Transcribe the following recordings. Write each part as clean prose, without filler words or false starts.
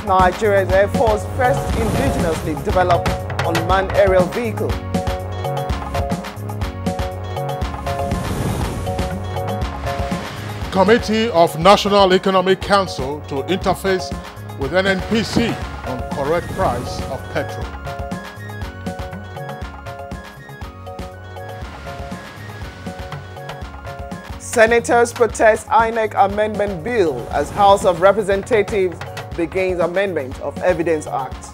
Nigeria's Air Force first indigenously developed unmanned aerial vehicle. Committee of National Economic Council to interface with NNPC on correct price of petrol. Senators protest INEC Amendment Bill as House of Representatives begins amendment of Evidence Act.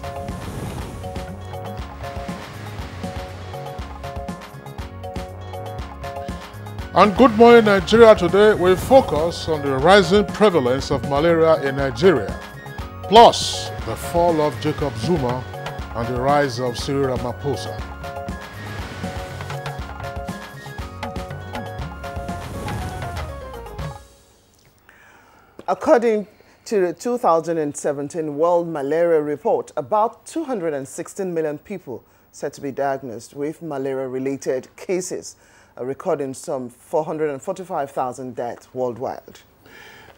On Good Morning Nigeria today, we focus on the rising prevalence of malaria in Nigeria, plus the fall of Jacob Zuma and the rise of Cyril Ramaphosa. According to the 2017 World Malaria Report, about 216 million people said to be diagnosed with malaria-related cases, recording some 445,000 deaths worldwide.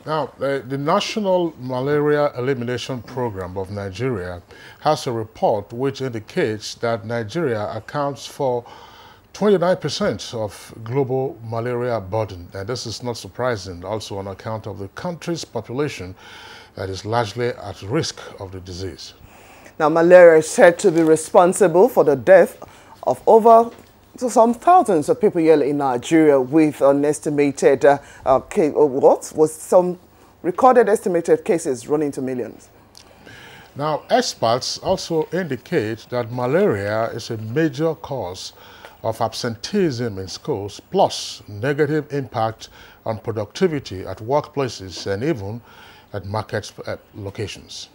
Now, the National Malaria Elimination Program of Nigeria has a report which indicates that Nigeria accounts for 29% of global malaria burden, and this is not surprising, also on account of the country's population that is largely at risk of the disease. Now, malaria is said to be responsible for the death of over some thousands of people yearly in Nigeria, with an estimated some recorded estimated cases running to millions. Now, experts also indicate that malaria is a major cause of absenteeism in schools, plus negative impact on productivity at workplaces and even at market locations.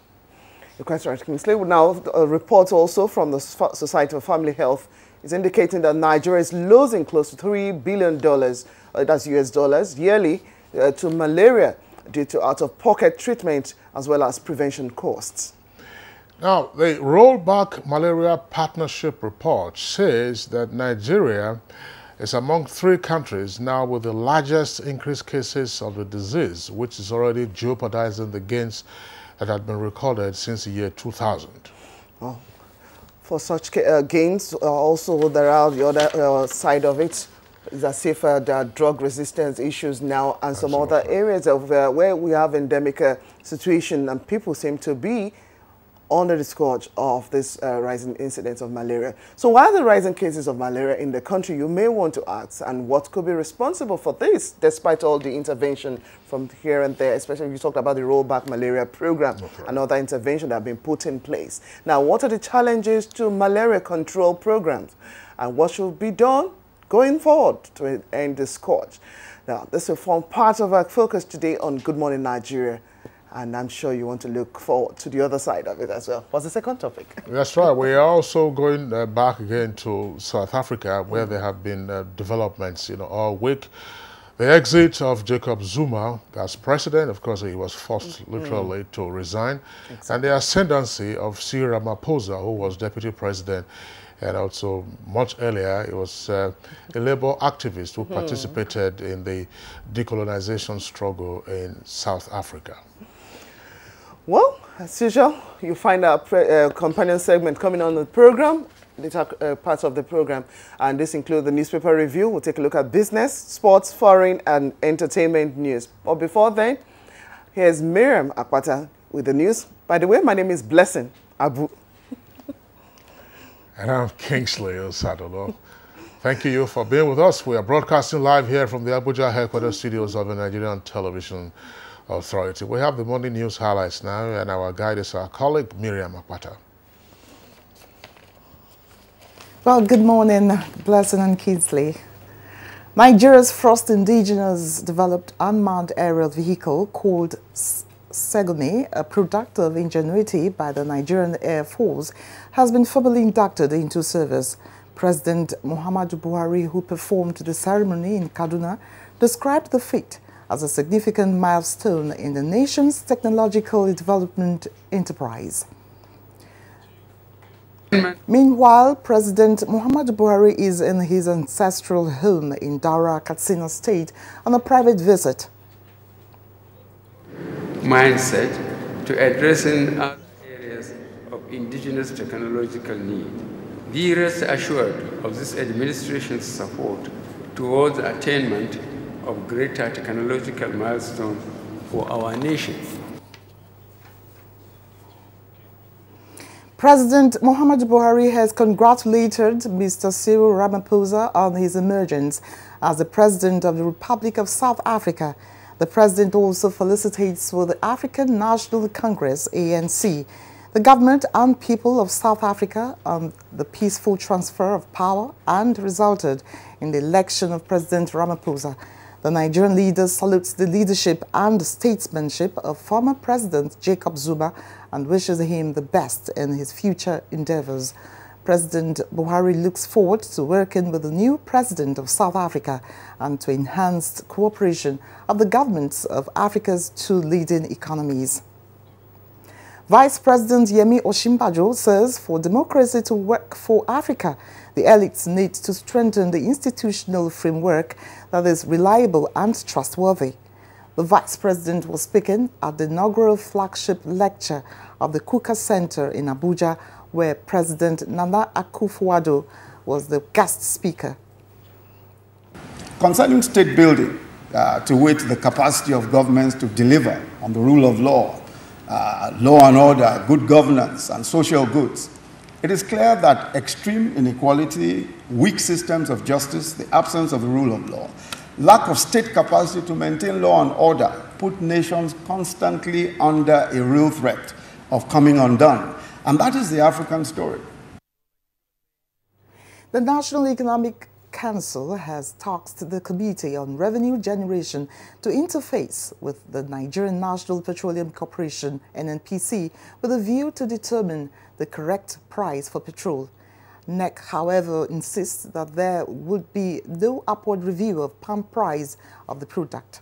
You're quite right, Kingsley. Now, a report also from the Society of Family Health is indicating that Nigeria is losing close to $3 billion, that's US dollars, yearly to malaria due to out-of-pocket treatment as well as prevention costs. Now, the Rollback Malaria Partnership report says that Nigeria is among 3 countries now with the largest increased cases of the disease, which is already jeopardizing the gains that had been recorded since the year 2000. Oh. For such gains, also there are the other side of it, is as if there are drug resistance issues now and some other areas of where we have endemic situation, and people seem to be under the scourge of this rising incidence of malaria. So why are the rising cases of malaria in the country, you may want to ask, and what could be responsible for this, despite all the intervention from here and there, especially you talked about the Rollback Malaria Program and other interventions that have been put in place. Now, what are the challenges to malaria control programs, and what should be done going forward to end this scourge? Now, this will form part of our focus today on Good Morning Nigeria. And I'm sure you want to look forward to the other side of it as well. What's the second topic? That's right. We are also going back again to South Africa, where there have been developments, all week. The exit of Jacob Zuma as president, of course, he was forced literally to resign. Exactly. And the ascendancy of Cyril Ramaphosa, who was deputy president, and also much earlier, it was a labor activist who participated in the decolonization struggle in South Africa. Well, as usual, you find our companion segment coming on the program, parts of the program, and this includes the newspaper review. We'll take a look at business, sports, foreign, and entertainment news. But before then, here's Miriam Akpata with the news. By the way, my name is Blessing Abu. And I'm Kingsley Osadolo. Thank you for being with us. We are broadcasting live here from the Abuja headquarters studios of the Nigerian Television Authority. We have the morning news highlights now, and our guide is our colleague Miriam Akpata. Well, good morning, Blessing and Kingsley. Nigeria's first indigenous developed unmanned aerial vehicle called Segone, a product of ingenuity by the Nigerian Air Force, has been formally inducted into service. President Muhammadu Buhari, who performed the ceremony in Kaduna, described the feat as a significant milestone in the nation's technological development enterprise. Meanwhile, President Muhammadu Buhari is in his ancestral home in Daura, Katsina State on a private visit. Mindset to addressing indigenous technological need. Be rest assured of this administration's support towards the attainment of greater technological milestones for our nation. President Muhammadu Buhari has congratulated Mr. Cyril Ramaphosa on his emergence as the President of the Republic of South Africa. The President also felicitates for the African National Congress, ANC, the government and people of South Africa on the peaceful transfer of power and resulted in the election of President Ramaphosa. The Nigerian leader salutes the leadership and statesmanship of former President Jacob Zuma and wishes him the best in his future endeavors. President Buhari looks forward to working with the new President of South Africa and to enhance cooperation of the governments of Africa's two leading economies. Vice President Yemi Osinbajo says for democracy to work for Africa, the elites need to strengthen the institutional framework that is reliable and trustworthy. The Vice President was speaking at the inaugural flagship lecture of the Kuka Center in Abuja, where President Nana Akufo-Addo was the guest speaker. Concerning state building, to wit the capacity of governments to deliver on the rule of law, law and order, good governance, and social goods, it is clear that extreme inequality, weak systems of justice, the absence of the rule of law, lack of state capacity to maintain law and order put nations constantly under a real threat of coming undone. And that is the African story. The National Economic Council has tasked the Committee on Revenue Generation to interface with the Nigerian National Petroleum Corporation, NNPC, with a view to determine the correct price for petrol. NEC, however, insists that there would be no upward review of pump price of the product.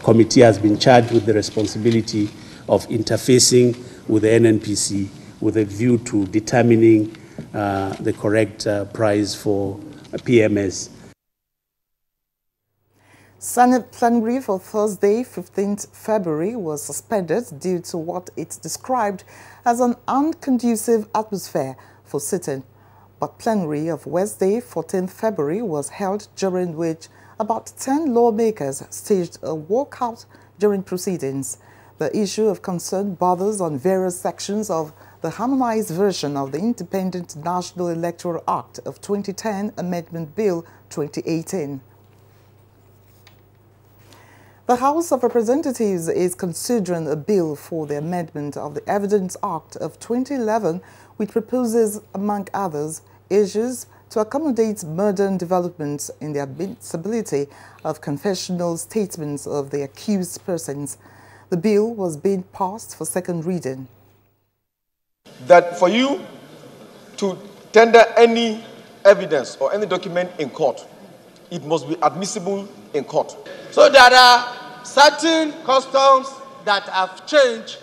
Committee has been charged with the responsibility of interfacing with the NNPC with a view to determining the correct price for PMS. Senate plenary for Thursday, 15th February, was suspended due to what it described as an unconducive atmosphere for sitting. But plenary of Wednesday, 14th February, was held, during which about 10 lawmakers staged a walkout during proceedings. The issue of concern bothers on various sections of the harmonized version of the Independent National Electoral Act of 2010 Amendment Bill 2018. The House of Representatives is considering a bill for the amendment of the Evidence Act of 2011, which proposes, among others, issues to accommodate modern developments in the admissibility of confessional statements of the accused persons. The bill was being passed for second reading. That for you to tender any evidence or any document in court, it must be admissible in court. So there are certain customs that have changed.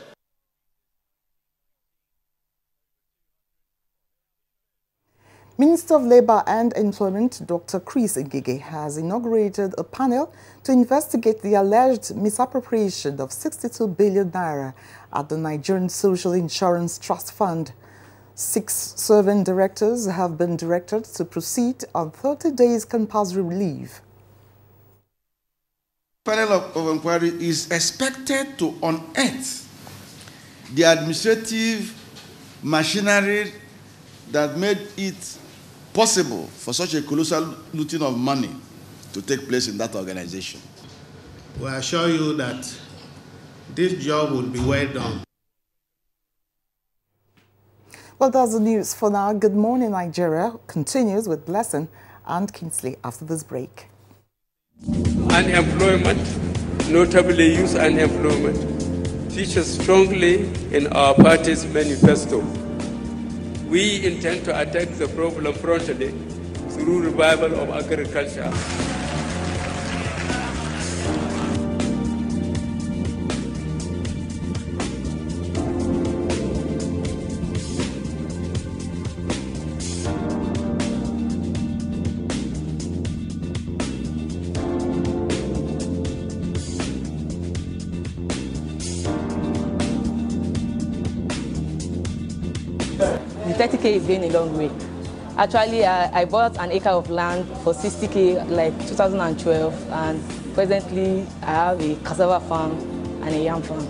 Minister of Labour and Employment, Dr. Chris Ngige, has inaugurated a panel to investigate the alleged misappropriation of 62 billion naira at the Nigerian Social Insurance Trust Fund. 6 serving directors have been directed to proceed on 30 days compulsory leave. Panel of inquiry is expected to unearth the administrative machinery that made it possible for such a colossal looting of money to take place in that organization. We assure you that this job will be well done. Well, that's the news for now. Good Morning Nigeria continues with Blessing and Kingsley after this break. Unemployment, notably youth unemployment, features strongly in our party's manifesto. We intend to attack the problem frontally through revival of agriculture. the 30K is going a long way. Actually, I bought an acre of land for 60K like 2012, and presently I have a cassava farm and a yam farm.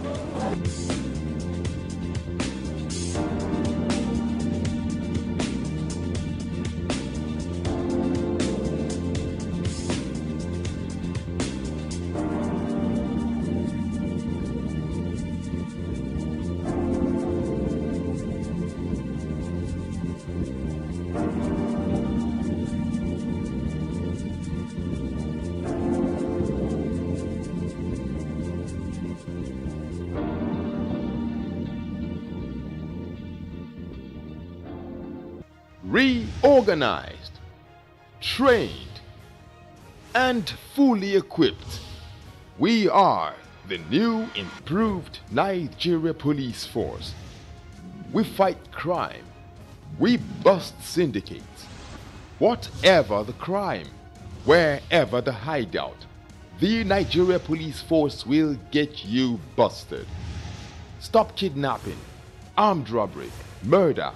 Reorganized, trained, and fully equipped, we are the new improved Nigeria Police Force. We fight crime, we bust syndicates. Whatever the crime, wherever the hideout, the Nigeria Police Force will get you busted. Stop kidnapping, armed robbery, murder,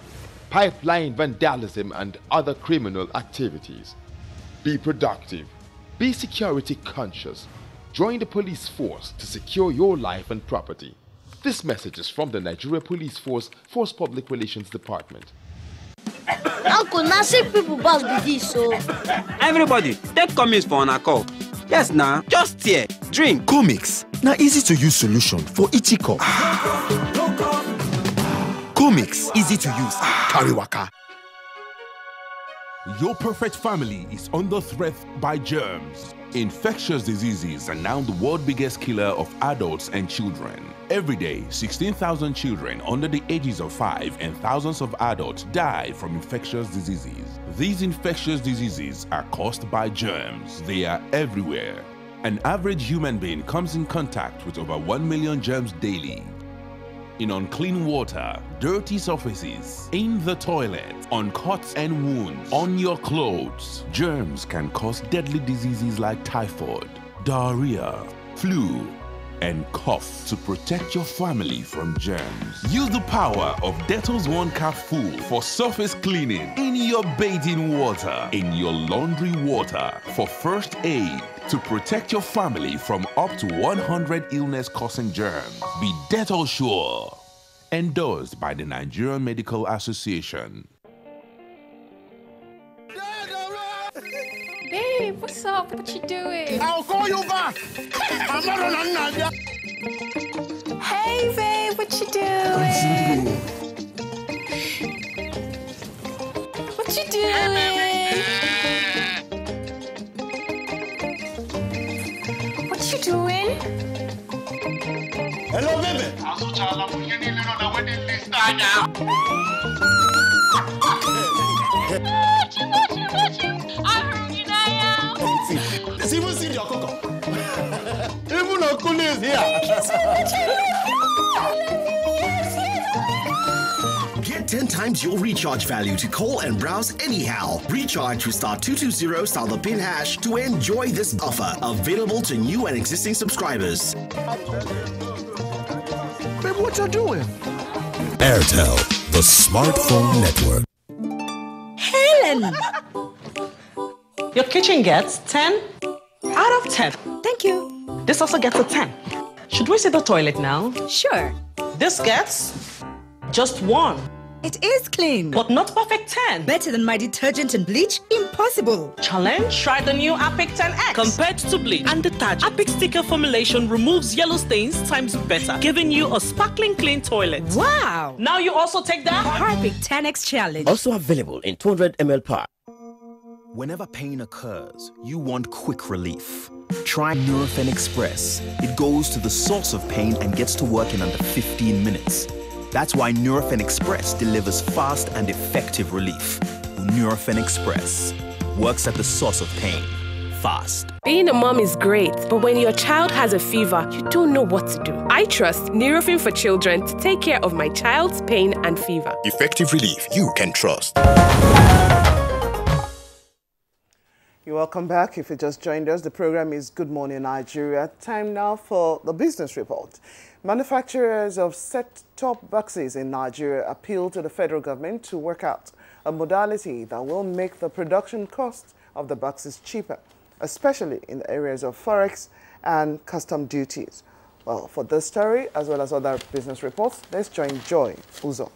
pipeline vandalism, and other criminal activities. Be productive. Be security conscious. Join the police force to secure your life and property. This message is from the Nigeria Police Force Public Relations Department. Uncle, now sick people boss be this, so. Everybody, take Comix for a call. Yes, now, just here, drink. Comix, now easy to use solution for itchy cough. Comix, easy to use. Carry waka. Your perfect family is under threat by germs. Infectious diseases are now the world's biggest killer of adults and children. Every day, 16,000 children under the ages of 5 and thousands of adults die from infectious diseases. These infectious diseases are caused by germs. They are everywhere. An average human being comes in contact with over 1 million germs daily. In unclean water, dirty surfaces, in the toilet, on cuts and wounds, on your clothes. Germs can cause deadly diseases like typhoid, diarrhea, flu, and cough. To protect your family from germs, use the power of Dettol's 1 Cap Full for surface cleaning in your bathing water, in your laundry water, for first aid, to protect your family from up to 100 illness-causing germs. Be Dettol Sure. Endorsed by the Nigerian Medical Association. Babe, what's up? What you doing? I'll call you back. I'm not on Nadia. Hey, babe, what you doing? What you doing? What you doing? Hello, baby. Even see your cocoa. Even Uncle is here. Thank you so much. Get 10 times your recharge value to call and browse anyhow. Recharge with *220 star the pin hash to enjoy this offer. Available to new and existing subscribers. Babe, what you doing? Airtel, the smartphone network. Helen! Your kitchen gets 10 out of 10. Thank you. This also gets a 10. Should we see the toilet now? Sure. This gets just 1. It is clean. But not perfect 10. Better than my detergent and bleach? Impossible. Challenge? Try the new Apic 10X. Compared to bleach and detergent, Apic sticker formulation removes yellow stains times better, giving you a sparkling clean toilet. Wow. Now you also take that Apic 10X challenge. Also available in 200 ml pack. Whenever pain occurs, you want quick relief. Try Nurofen Express. It goes to the source of pain and gets to work in under 15 minutes. That's why Nurofen Express delivers fast and effective relief. Nurofen Express works at the source of pain, fast. Being a mom is great, but when your child has a fever, you don't know what to do. I trust Nurofen for Children to take care of my child's pain and fever. Effective relief you can trust. You're welcome back. If you just joined us, the program is Good Morning Nigeria. Time now for the business report. Manufacturers of set-top boxes in Nigeria appeal to the federal government to work out a modality that will make the production cost of the boxes cheaper, especially in the areas of forex and custom duties. Well, for this story, as well as other business reports, let's join Joy Uzo.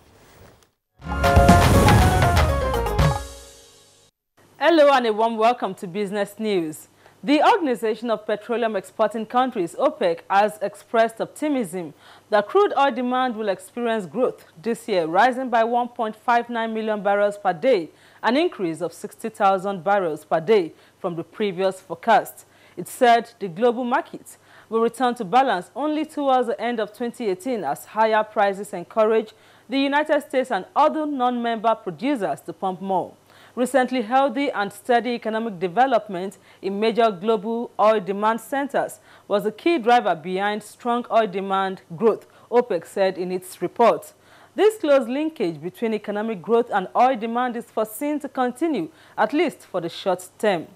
Hello and a warm welcome to Business News. The Organization of Petroleum Exporting Countries, OPEC, has expressed optimism that crude oil demand will experience growth this year, rising by 1.59 million barrels per day, an increase of 60,000 barrels per day from the previous forecast. It said the global market will return to balance only towards the end of 2018 as higher prices encourage the United States and other non-member producers to pump more. Recently, healthy and steady economic development in major global oil demand centers was the key driver behind strong oil demand growth, OPEC said in its report. This close linkage between economic growth and oil demand is foreseen to continue, at least for the short term.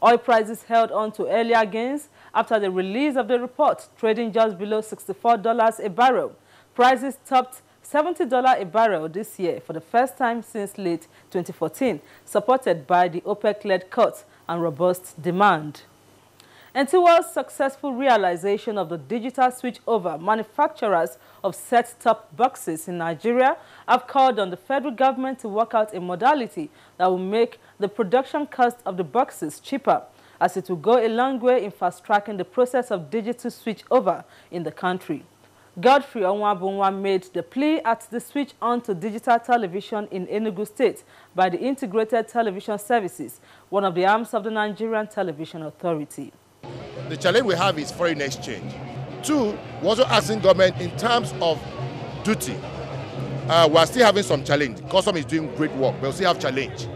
Oil prices held on to earlier gains after the release of the report, trading just below $64 a barrel. Prices topped $70 a barrel this year for the first time since late 2014, supported by the OPEC-led cuts and robust demand. And towards successful realization of the digital switchover, manufacturers of set-top boxes in Nigeria have called on the federal government to work out a modality that will make the production cost of the boxes cheaper, as it will go a long way in fast-tracking the process of digital switchover in the country. Godfrey Onwabunwa made the plea at the switch on to digital television in Enugu State by the Integrated Television Services, one of the arms of the Nigerian Television Authority. The challenge we have is foreign exchange. Two, we're also asking government in terms of duty. We're still having some challenge. Custom is doing great work, but we still have challenge.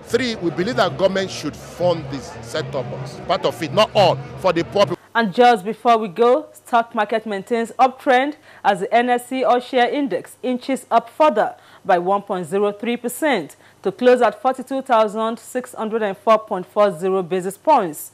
Three, we believe that government should fund this set-top box, part of it, not all, for the poor people. And just before we go, stock market maintains uptrend as the NSE All-Share Index inches up further by 1.03% to close at 42,604.40 basis points.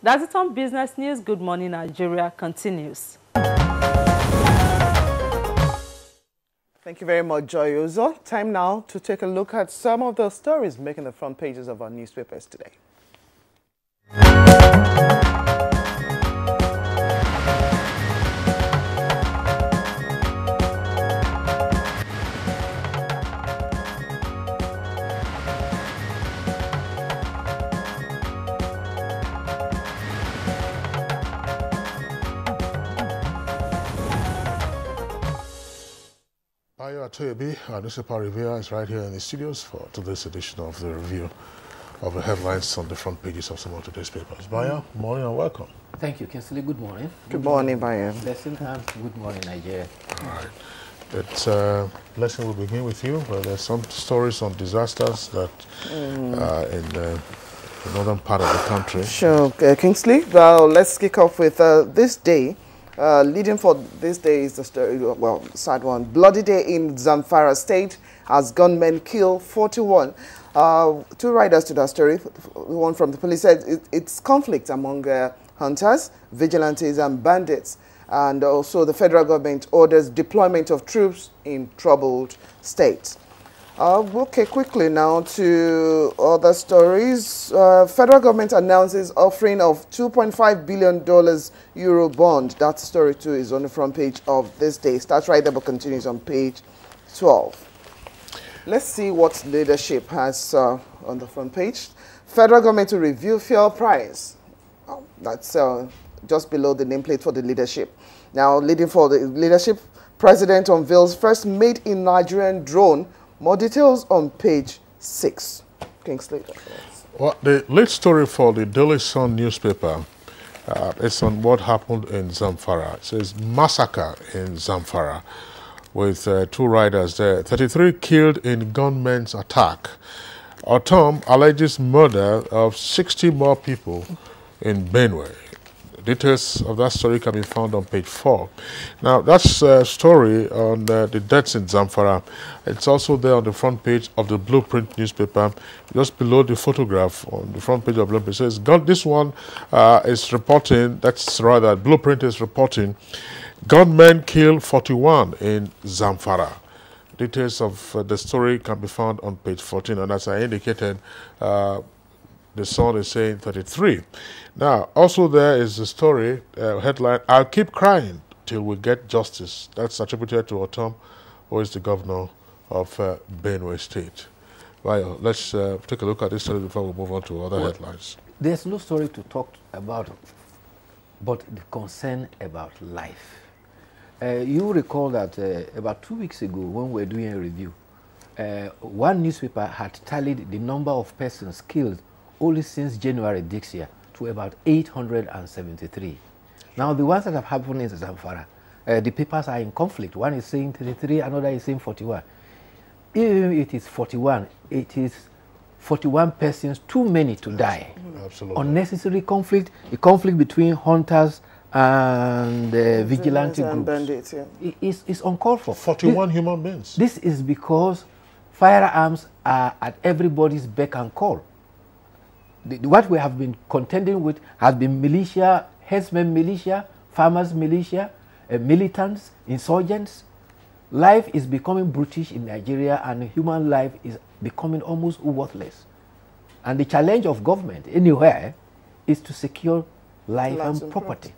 That's it on Business News. Good Morning Nigeria continues. Thank you very much, Joy Uzo. Time now to take a look at some of the stories making the front pages of our newspapers today. Our newspaper reviewer is right here in the studios for today's edition of the review of the headlines on the front pages of some of today's papers. Baya, good morning and welcome. Thank you, Kinsley. Good morning. Good morning, Baya. Blessing and good morning, Nigeria. All right. It's Blessing, we'll begin with you. Well, there's some stories on disasters that in the northern part of the country. Sure, Kingsley. Well, let's kick off with this day. Leading for this day is the story, well, sad one. Bloody day in Zamfara State as gunmen kill 41. Two riders to that story. One from the police said it's conflict among hunters, vigilantes and bandits. And also the federal government orders deployment of troops in troubled states. Okay, quickly now to other stories. Federal government announces offering of $2.5 billion Euro bond. That story too is on the front page of this day. Starts right there but continues on page 12. Let's see what leadership has on the front page. Federal government to review fuel price. Oh, that's just below the nameplate for the leadership. Now, leading for the leadership, President unveils first made in Nigerian drone. More details on page 6. Kingsley. Well, the lead story for the Daily Sun newspaper It's on what happened in Zamfara. It says massacre in Zamfara with 2 riders there. 33 killed in gunmen's attack. Autumn alleges murder of 60 more people in Benue. Details of that story can be found on page 4. Now, that's a story on the deaths in Zamfara. It's also there on the front page of the Blueprint newspaper, just below the photograph on the front page of Blueprint. It says, this one is reporting, that's rather, Blueprint is reporting, gunmen kill 41 in Zamfara. Details of the story can be found on page 14, and as I indicated, the Sun is saying 33. Now, also there is a story, headline, I'll keep crying till we get justice. That's attributed to Autumn, who is the governor of Benue State. Well, let's take a look at this story before we move on to other headlines. There's no story to talk about, but the concern about life. You recall that about 2 weeks ago, when we were doing a review, one newspaper had tallied the number of persons killed only since January this year to about 873. Now, the ones that have happened in Zamfara, the papers are in conflict. One is saying 33, another is saying 41. Even if it is 41, it is 41 persons too many to die. Absolutely. Unnecessary conflict, a conflict between hunters and vigilante groups. Bandits, yeah. It's uncalled for. 41 human beings. This is because firearms are at everybody's beck and call. What we have been contending with has been militia, herdsmen militia, farmers militia, militants, insurgents. Life is becoming brutish in Nigeria, and human life is becoming almost worthless. And the challenge of government anywhere is to secure life and property.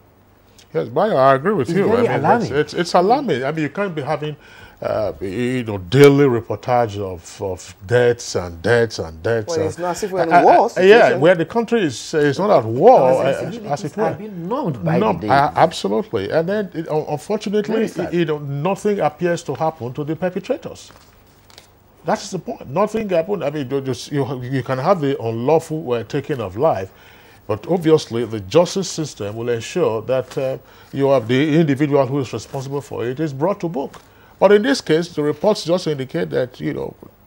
Yes, Bayo, I agree with you. Very alarming. It's alarming. I mean, you can't be having, daily reportage of deaths and deaths and deaths. Well, it's not as if we're in a war situation. Yeah, where the country is not at war, as it were. Been numbed by the day. Absolutely. And then, unfortunately, nothing appears to happen to the perpetrators. That's the point. Nothing happened. I mean, you can have the unlawful taking of life, but obviously the justice system will ensure that you have the individual who is responsible for it is brought to book. But in this case, the reports just indicate that,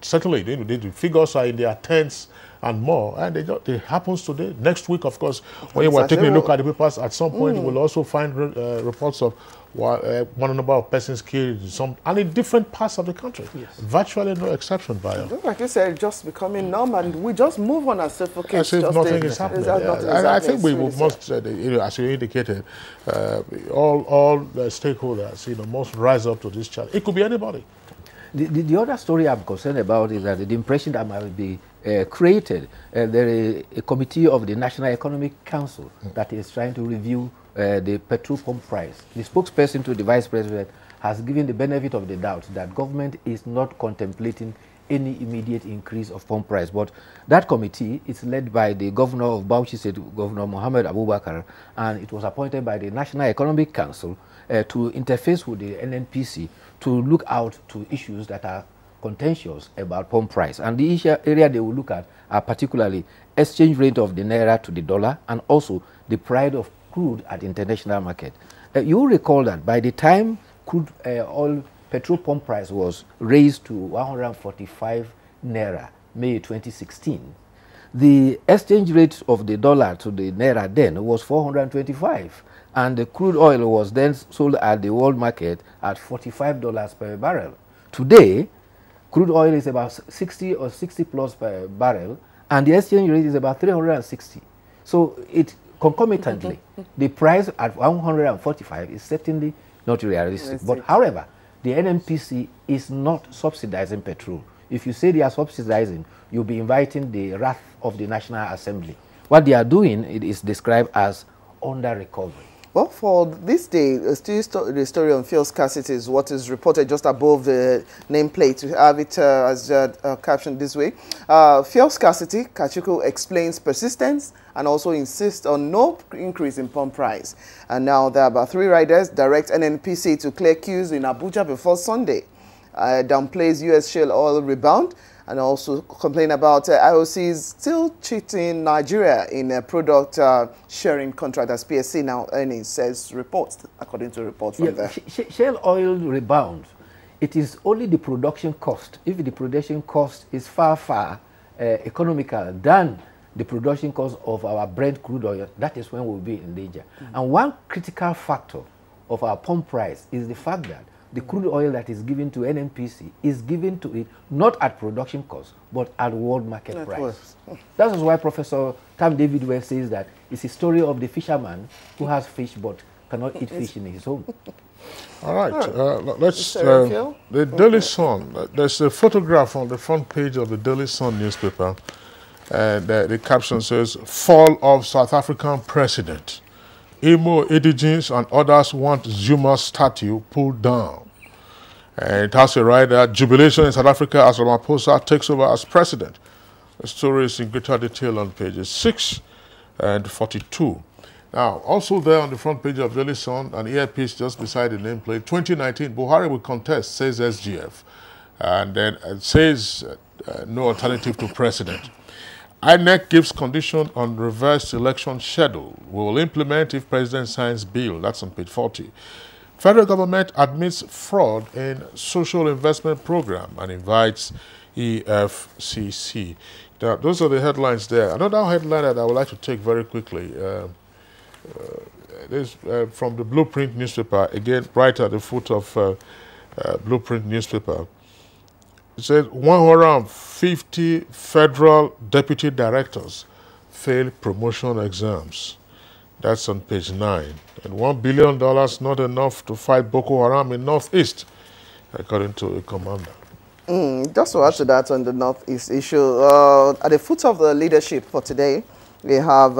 certainly the figures are in their tens and more, and it happens today. Next week, of course, when you are taking a look at the papers, at some point you will also find reports of one number of persons killed and in different parts of the country. Yes. Virtually no exception, Bayo. Like you said, just becoming normal, and we just move on as if as if nothing is happening. I think we must, as you indicated, all the stakeholders, must rise up to this challenge. It could be anybody. The other story I'm concerned about is that the impression that might be created, there is a committee of the National Economic Council that is trying to review the petrol pump price. The spokesperson to the Vice President has given the benefit of the doubt that government is not contemplating any immediate increase of pump price. But that committee is led by the governor of Bauchi State, Governor Mohammed Abubakar, and it was appointed by the National Economic Council to interface with the NNPC to look out to issues that are contentious about pump price. And the area they will look at are particularly exchange rate of the naira to the dollar, and also the price of crude at international market. You will recall that by the time crude oil petrol pump price was raised to 145 naira, May 2016, the exchange rate of the dollar to the naira then was 425, and the crude oil was then sold at the world market at $45 per barrel. Today, crude oil is about 60 or 60 plus per barrel, and the exchange rate is about 360. So it concomitantly, the price at 145 is certainly not realistic. But however, the NNPC is not subsidizing petrol. If you say they are subsidizing, you'll be inviting the wrath of the National Assembly. What they are doing, it is described as under recovery. Well, for this day, still the story on fuel scarcity is what is reported just above the nameplate. We have it as captioned this way. Fuel scarcity, Kachuku explains persistence and also insists on no increase in pump price. And now there are about 3 riders direct NNPC to clear queues in Abuja before Sunday. Downplays U.S. shale oil rebound and also complain about IOCs still cheating Nigeria in a product sharing contract as PSC now earnings, says reports, according to reports from there. Shale oil rebounds. It is only the production cost. If the production cost is far economical than the production cost of our Brent crude oil, that is when we'll be in danger. And one critical factor of our pump price is the fact that the crude oil that is given to NNPC is given to it not at production cost, but at world market price. That is why Professor Tam David West says that it's a story of the fisherman who has fish but cannot eat fish in his home. All right, let's, the Daily Sun, there's a photograph on the front page of the Daily Sun newspaper, and the caption says, "Fall of South African President. Imo Edigins and others want Zuma's statue pulled down." And it has a rider, "Jubilation in South Africa as Ramaphosa takes over as president." The story is in greater detail on pages 6 and 42. Now, also there on the front page of Daily Sun, an earpiece just beside the nameplate, 2019, Buhari will contest, says SGF. And then it says no alternative to president. INEC gives condition on reverse election schedule. We will implement if president signs bill. That's on page 40. Federal government admits fraud in social investment program and invites EFCC. Now, those are the headlines there. Another headline that I would like to take very quickly, this from the Blueprint newspaper, again, right at the foot of Blueprint newspaper. It says 150 federal deputy directors fail promotion exams. That's on page 9. And $1 billion not enough to fight Boko Haram in Northeast, according to a commander. Just to add to that on the Northeast issue, at the foot of the leadership for today, we have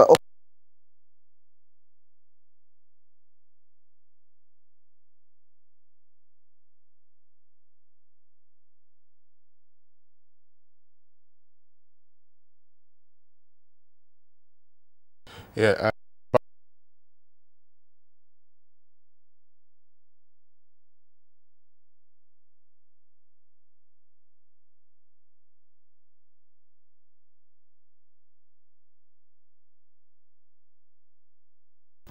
yeah.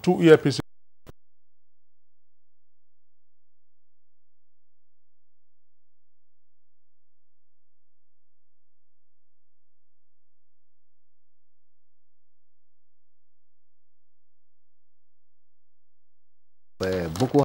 Two earpieces. Boko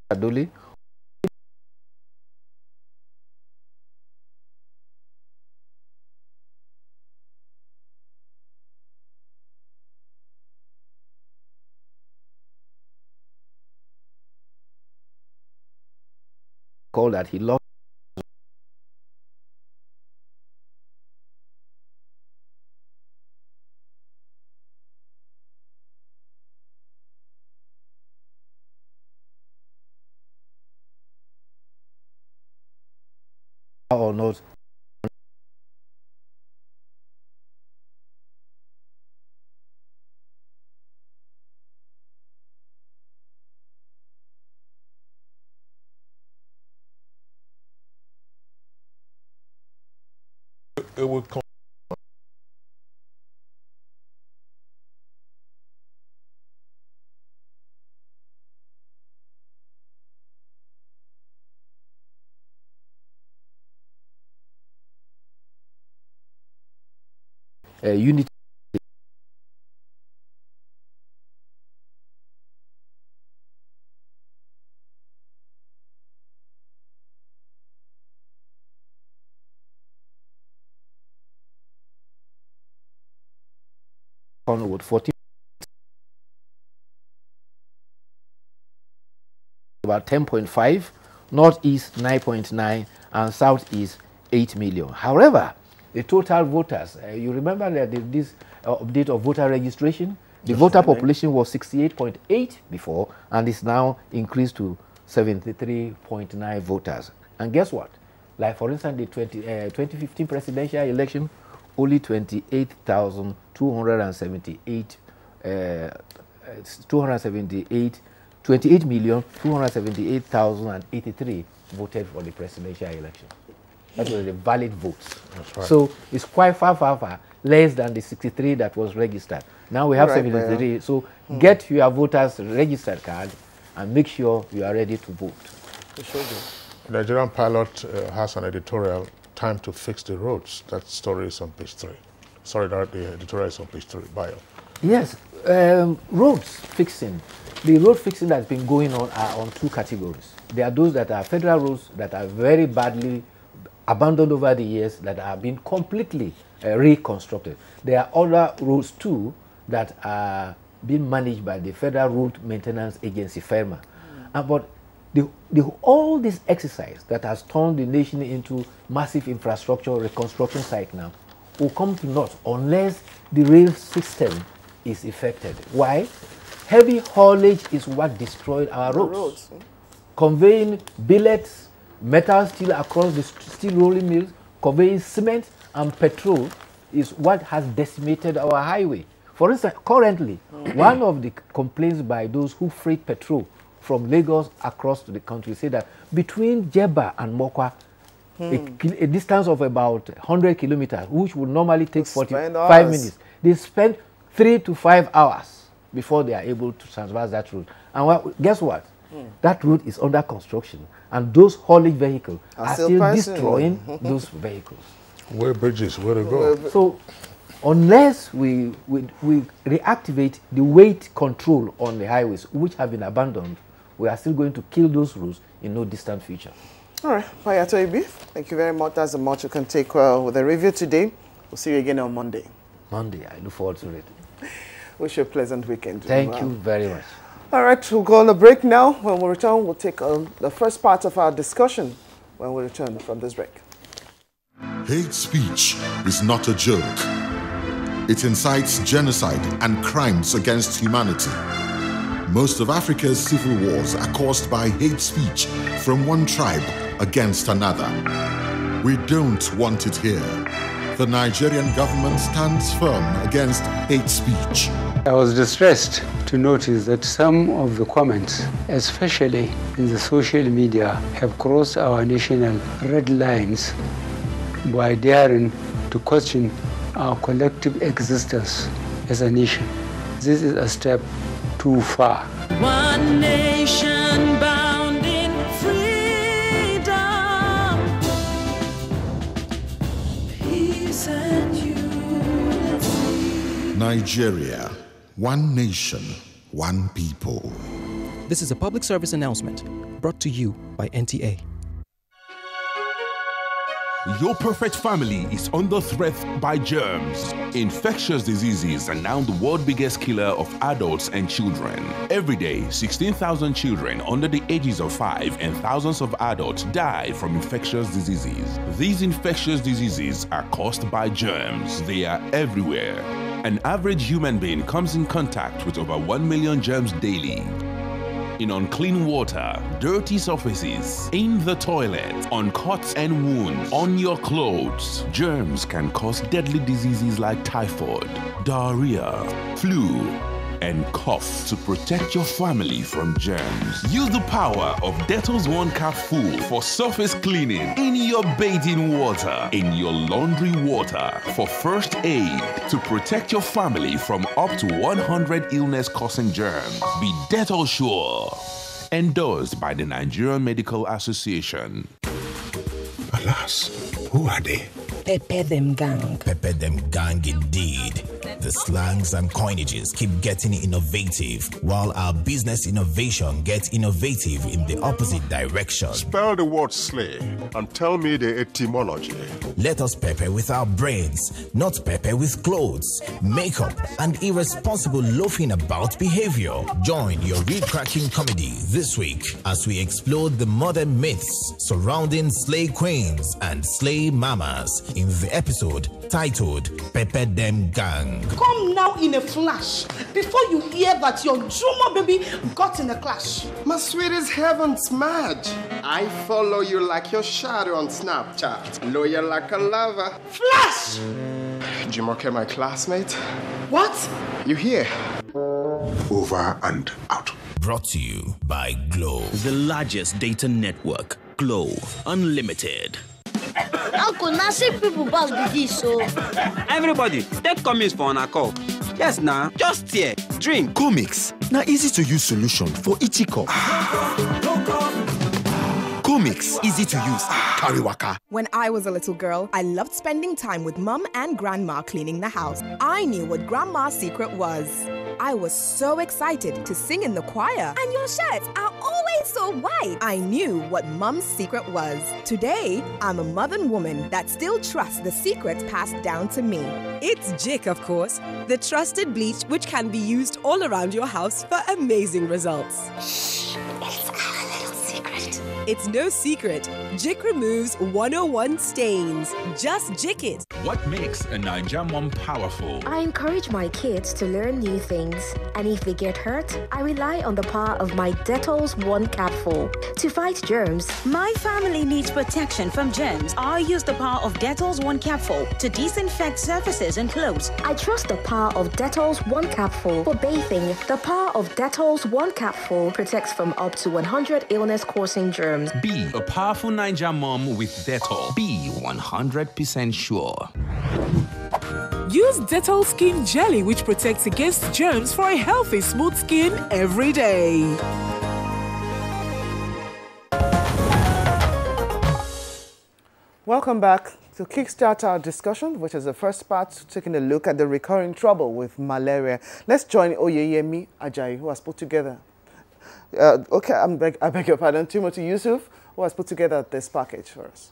Adoli. Called that he lost or not. It would come. Unity. With 14, about 10.5, Northeast 9.9, and Southeast 8 million. However, the total voters, you remember that this update of voter registration, the voter population was 68.8 before, and it's now increased to 73.9 voters. And guess what? Like, for instance, the 2015 presidential election, only 28,278,083 voted for the presidential election. That was the valid votes. That's right. So it's quite far less than the 63 that was registered. Now we have 73. So get your voters registered card and make sure you are ready to vote. The Nigerian pilot has an editorial, "Time to Fix the Roads." That story is on page 3. Sorry, the editorial is on page 3, bio. Yes, roads fixing. The road fixing that's been going on are on 2 categories. There are those that are federal roads that are very badly abandoned over the years that have been completely reconstructed. There are other roads too that are being managed by the Federal Road Maintenance Agency, FERMA. But all this exercise that has turned the nation into massive infrastructure reconstruction site now will come to naught unless the rail system is affected. Why? Heavy haulage is what destroyed our roads. Conveying billets, metal steel across the steel rolling mills, conveying cement and petrol is what has decimated our highway. For instance, currently, one of the complaints by those who freight petrol from Lagos across to the country say that between Jeba and Mokwa, a distance of about 100 kilometers, which would normally take 45 minutes, they spend 3 to 5 hours before they are able to traverse that route. And guess what? That route is under construction, and those haulage vehicles are still destroying those vehicles. Where bridges, where to go? So, unless we reactivate the weight control on the highways, which have been abandoned, we are still going to kill those roads in no distant future. All right, Payato Ibi, thank you very much. That's the much you can take with the review today. We'll see you again on Monday. Monday, I look forward to it. Wish you a pleasant weekend. Thank you very much. All right, we'll go on a break now. When we return, we'll take the first part of our discussion when we return from this break. Hate speech is not a joke. It incites genocide and crimes against humanity. Most of Africa's civil wars are caused by hate speech from one tribe against another. We don't want it here. The Nigerian government stands firm against hate speech. I was distressed to notice that some of the comments, especially in the social media, have crossed our national red lines by daring to question our collective existence as a nation. This is a step too far. One nation bound in freedom, peace and unity. Nigeria, one nation, one people. This is a public service announcement brought to you by NTA. Your perfect family is under threat by germs. Infectious diseases are now the world's biggest killer of adults and children. Every day, 16,000 children under the ages of 5 and thousands of adults die from infectious diseases. These infectious diseases are caused by germs. They are everywhere. An average human being comes in contact with over 1 million germs daily. In unclean water, dirty surfaces, in the toilet, on cuts and wounds, on your clothes. Germs can cause deadly diseases like typhoid, diarrhea, flu, and cough. To protect your family from germs, use the power of Dettol's 1 Cap Full for surface cleaning, in your bathing water, in your laundry water, for first aid, to protect your family from up to 100 illness-causing germs. Be Dettol sure. Endorsed by the Nigerian Medical Association. Alas, who are they? Pepper them gang. Pepper them gang indeed. The slangs and coinages keep getting innovative, while our business innovation gets innovative in the opposite direction. Spell the word slay and tell me the etymology. Let us pepper with our brains, not pepper with clothes, makeup, and irresponsible loafing about behavior. Join your reed-cracking comedy this week as we explore the modern myths surrounding slay queens and slay mamas in the episode titled Pepper Them Gang. Come now in a flash before you hear that your Juma baby got in a clash. My sweetest heavens, Madge. I follow you like your shadow on Snapchat. Loyal like a lover. Flash! Jumoke, my classmate. What? You here? Over and out. Brought to you by Glow. The largest data network. Glow. Unlimited. Uncle, now see people boss be this, so. Everybody, take comments for an call. Yes, now, just here. Drink. Comics. Now easy to use solution for itchy cough. Comics, easy to use. Carry waka. When I was a little girl, I loved spending time with Mum and Grandma cleaning the house. I knew what Grandma's secret was. I was so excited to sing in the choir. And your shirts are always so white. I knew what Mum's secret was. Today, I'm a modern woman that still trusts the secrets passed down to me. It's Jik, of course, the trusted bleach which can be used all around your house for amazing results. Shh, it's our little secret. It's no secret. Jik removes 101 stains. Just Jik it. What makes a Nigerian mom powerful? I encourage my kids to learn new things. And if they get hurt, I rely on the power of my Dettol's 1 capful to fight germs. My family needs protection from germs. I use the power of Dettol's 1 capful to disinfect surfaces and clothes. I trust the power of Dettol's 1 capful for bathing. The power of Dettol's 1 capful protects from up to 100 illness-causing germs. Be a powerful Nigerian mom with Dettol. Be 100% sure. Use Dettol Skin Jelly, which protects against germs for a healthy, smooth skin every day. Welcome back to kickstart our discussion, which is the first part, taking a look at the recurring trouble with malaria. Let's join Oyeyemi Ajayi, who has put together, I beg your pardon, Timothy Yusuf, who has put together this package for us.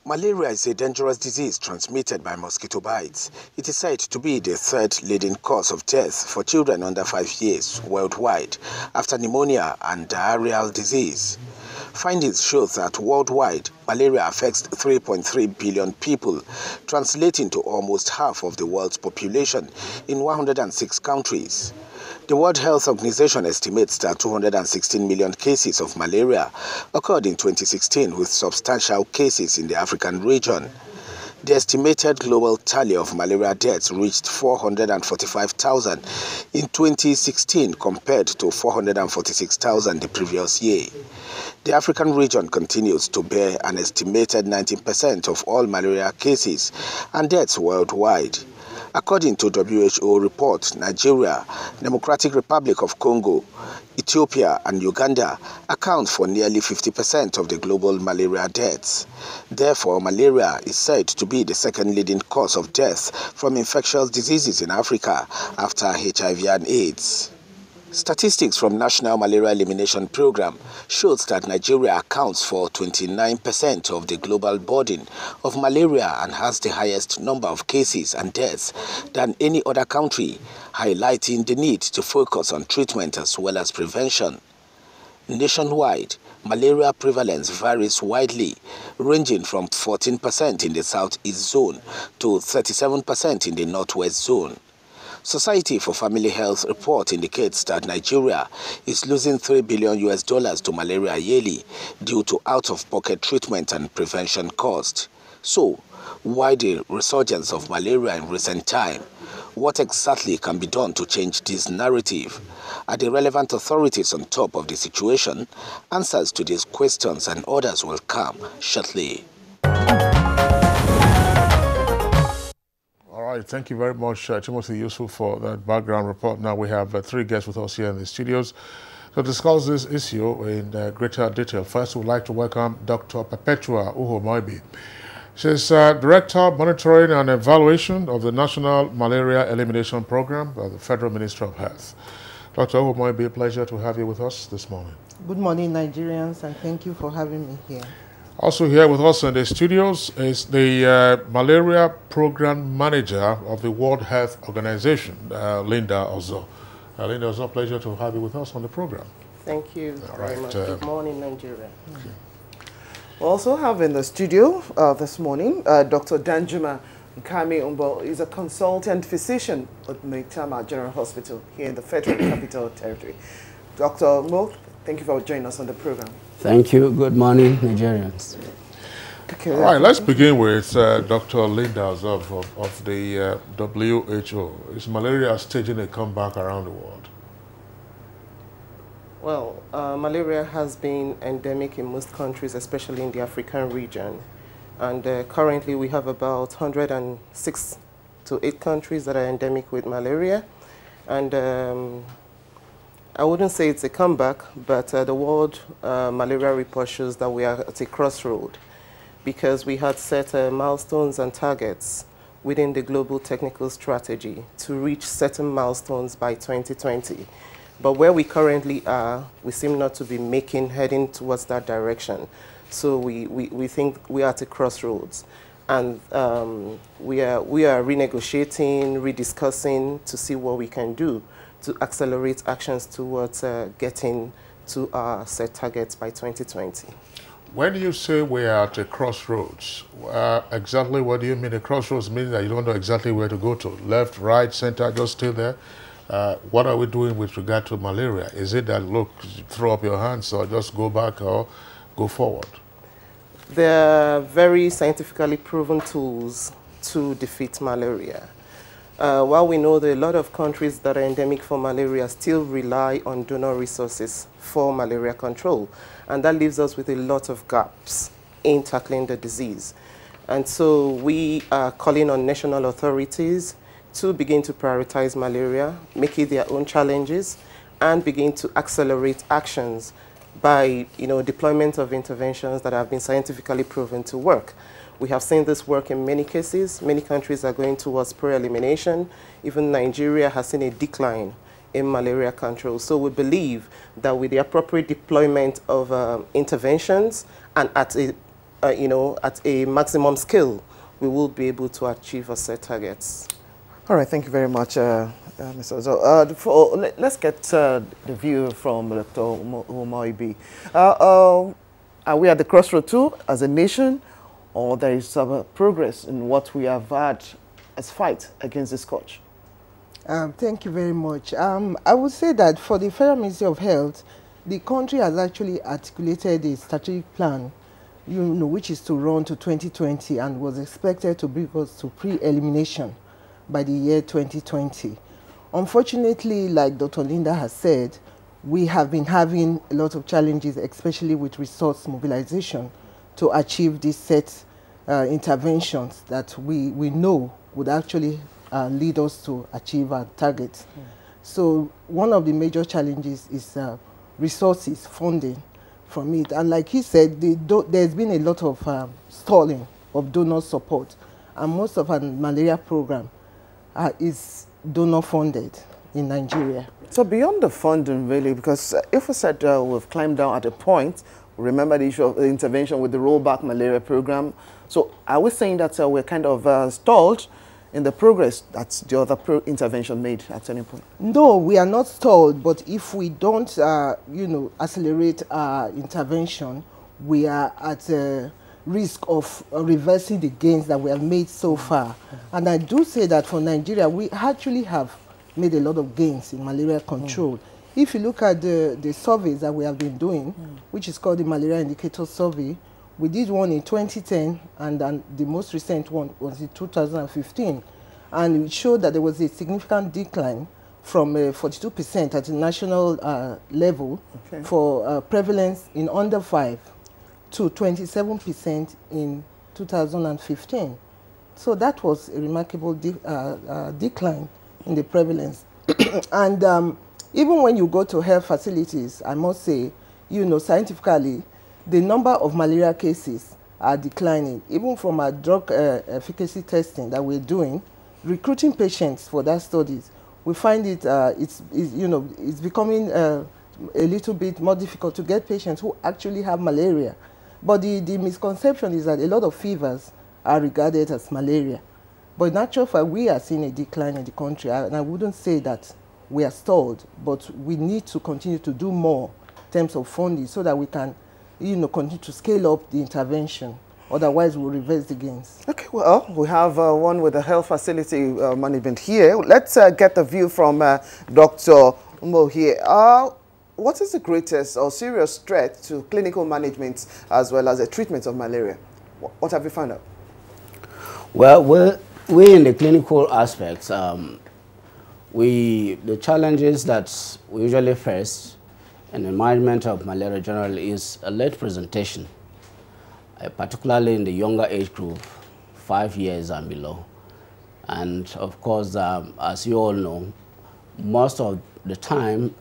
Malaria is a dangerous disease transmitted by mosquito bites. It is said to be the 3rd leading cause of death for children under 5 years worldwide, after pneumonia and diarrheal disease. Findings show that worldwide, malaria affects 3.3 billion people, translating to almost half of the world's population in 106 countries. The World Health Organization estimates that 216 million cases of malaria occurred in 2016, with substantial cases in the African region. The estimated global tally of malaria deaths reached 445,000 in 2016 compared to 446,000 the previous year. The African region continues to bear an estimated 19% of all malaria cases and deaths worldwide. According to WHO report, Nigeria, Democratic Republic of Congo, Ethiopia and Uganda account for nearly 50% of the global malaria deaths. Therefore, malaria is said to be the 2nd leading cause of death from infectious diseases in Africa after HIV and AIDS. Statistics from National Malaria Elimination Program shows that Nigeria accounts for 29% of the global burden of malaria and has the highest number of cases and deaths than any other country, highlighting the need to focus on treatment as well as prevention. Nationwide, malaria prevalence varies widely, ranging from 14% in the southeast zone to 37% in the northwest zone. Society for Family Health report indicates that Nigeria is losing $3 billion to malaria yearly due to out-of-pocket treatment and prevention costs. So, why the resurgence of malaria in recent time? What exactly can be done to change this narrative? Are the relevant authorities on top of the situation? Answers to these questions and others will come shortly. All right, thank you very much, Timothy Yusuf, for that background report. Now we have 3 guests with us here in the studios to discuss this issue in greater detail. First, we'd like to welcome Dr. Perpetua Uhomoibi. She's Director, Monitoring and Evaluation of the National Malaria Elimination Program by the Federal Ministry of Health. Dr. Uhomoibi, a pleasure to have you with us this morning. Good morning, Nigerians, and thank you for having me here. Also here with us in the studios is the Malaria Program Manager of the World Health Organization, Linda Ozo. Linda, it's a pleasure to have you with us on the program. Thank you very much. Good morning, Nigeria. We also have in the studio this morning Dr. Danjuma Nkami Umbo is a consultant physician at Maitama General Hospital here in the Federal Capital Territory. Dr. Mo, thank you for joining us on the program. Thank you. Good morning, Nigerians. Okay, all right, let's begin with Dr. Lindas of the WHO. Is malaria staging a comeback around the world? Well, malaria has been endemic in most countries, especially in the African region. And currently we have about 106 to 8 countries that are endemic with malaria. And I wouldn't say it's a comeback, but the World Malaria Report shows that we are at a crossroad because we had set milestones and targets within the global technical strategy to reach certain milestones by 2020. But where we currently are, we seem not to be heading towards that direction. So we think we are at a crossroads. And we are renegotiating, rediscussing to see what we can do to accelerate actions towards getting to our set targets by 2020. When you say we are at a crossroads, exactly what do you mean? A crossroads means that you don't know exactly where to go to. Left, right, center, just stay there. What are we doing with regard to malaria? Is it that, look, throw up your hands or just go back or go forward? There are very scientifically proven tools to defeat malaria. While we know that a lot of countries that are endemic for malaria still rely on donor resources for malaria control, and that leaves us with a lot of gaps in tackling the disease. And so we are calling on national authorities to begin to prioritize malaria, make it their own challenges, and begin to accelerate actions by deployment of interventions that have been scientifically proven to work. We have seen this work in many cases. Many countries are going towards spray-elimination. Even Nigeria has seen a decline in malaria control. So we believe that with the appropriate deployment of interventions and at a maximum scale, we will be able to achieve our set targets. All right, thank you very much, Mr. Ozo. Let's get the view from Dr. Umoibi. Are we at the crossroad too, as a nation, or there is some progress in what we have had as fight against the scourge? Thank you very much. I would say that for the Federal Ministry of Health, the country has actually articulated a strategic plan, which is to run to 2020 and was expected to bring us to pre-elimination by the year 2020. Unfortunately, like Dr. Linda has said, we have been having a lot of challenges, especially with resource mobilization, to achieve these set interventions that we know would actually lead us to achieve our targets. So one of the major challenges is resources, funding from it. And like he said, there's been a lot of stalling of donor support, and most of our malaria program is donor funded in Nigeria. So beyond the funding, really, because if we said we've climbed down at a point, remember the issue of the intervention with the rollback malaria program. So are we saying that we're kind of stalled in the progress that the other intervention made at any point? No, we are not stalled, but if we don't, accelerate our intervention, we are at risk of reversing the gains that we have made so far. And I do say that for Nigeria, we actually have made a lot of gains in malaria control. If you look at the surveys that we have been doing, which is called the Malaria Indicator Survey, we did one in 2010, and the most recent one was in 2015. And it showed that there was a significant decline from 42% at the national level for prevalence in under 5 to 27% in 2015. So that was a remarkable decline in the prevalence. And even when you go to health facilities, I must say, scientifically, the number of malaria cases are declining. Even from our drug efficacy testing that we're doing, recruiting patients for that studies, we find it's becoming a little bit more difficult to get patients who actually have malaria. But the misconception is that a lot of fevers are regarded as malaria. But in actual fact, we are seeing a decline in the country, and I wouldn't say that we are stalled, but we need to continue to do more in terms of funding so that we can continue to scale up the intervention. Otherwise, we'll reverse the gains. Okay, well, we have one with the health facility management here. Let's get the view from Dr. Mo here. What is the greatest or serious threat to clinical management as well as the treatment of malaria? What have you found out? Well, we in the clinical aspects, the challenges that we usually face in the management of malaria generally is a late presentation. Particularly in the younger age group, 5 years and below. And of course, as you all know, most of the time,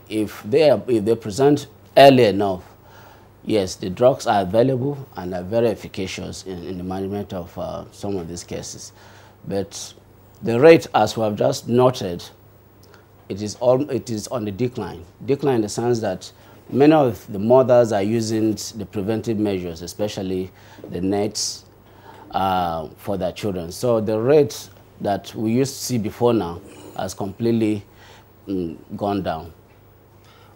if they present early enough, yes, the drugs are available and are very efficacious in the management of some of these cases. But the rate, as we have just noted, it is on the decline. Decline in the sense that many of the mothers are using the preventive measures, especially the nets, for their children. So the rate that we used to see before now has completely gone down.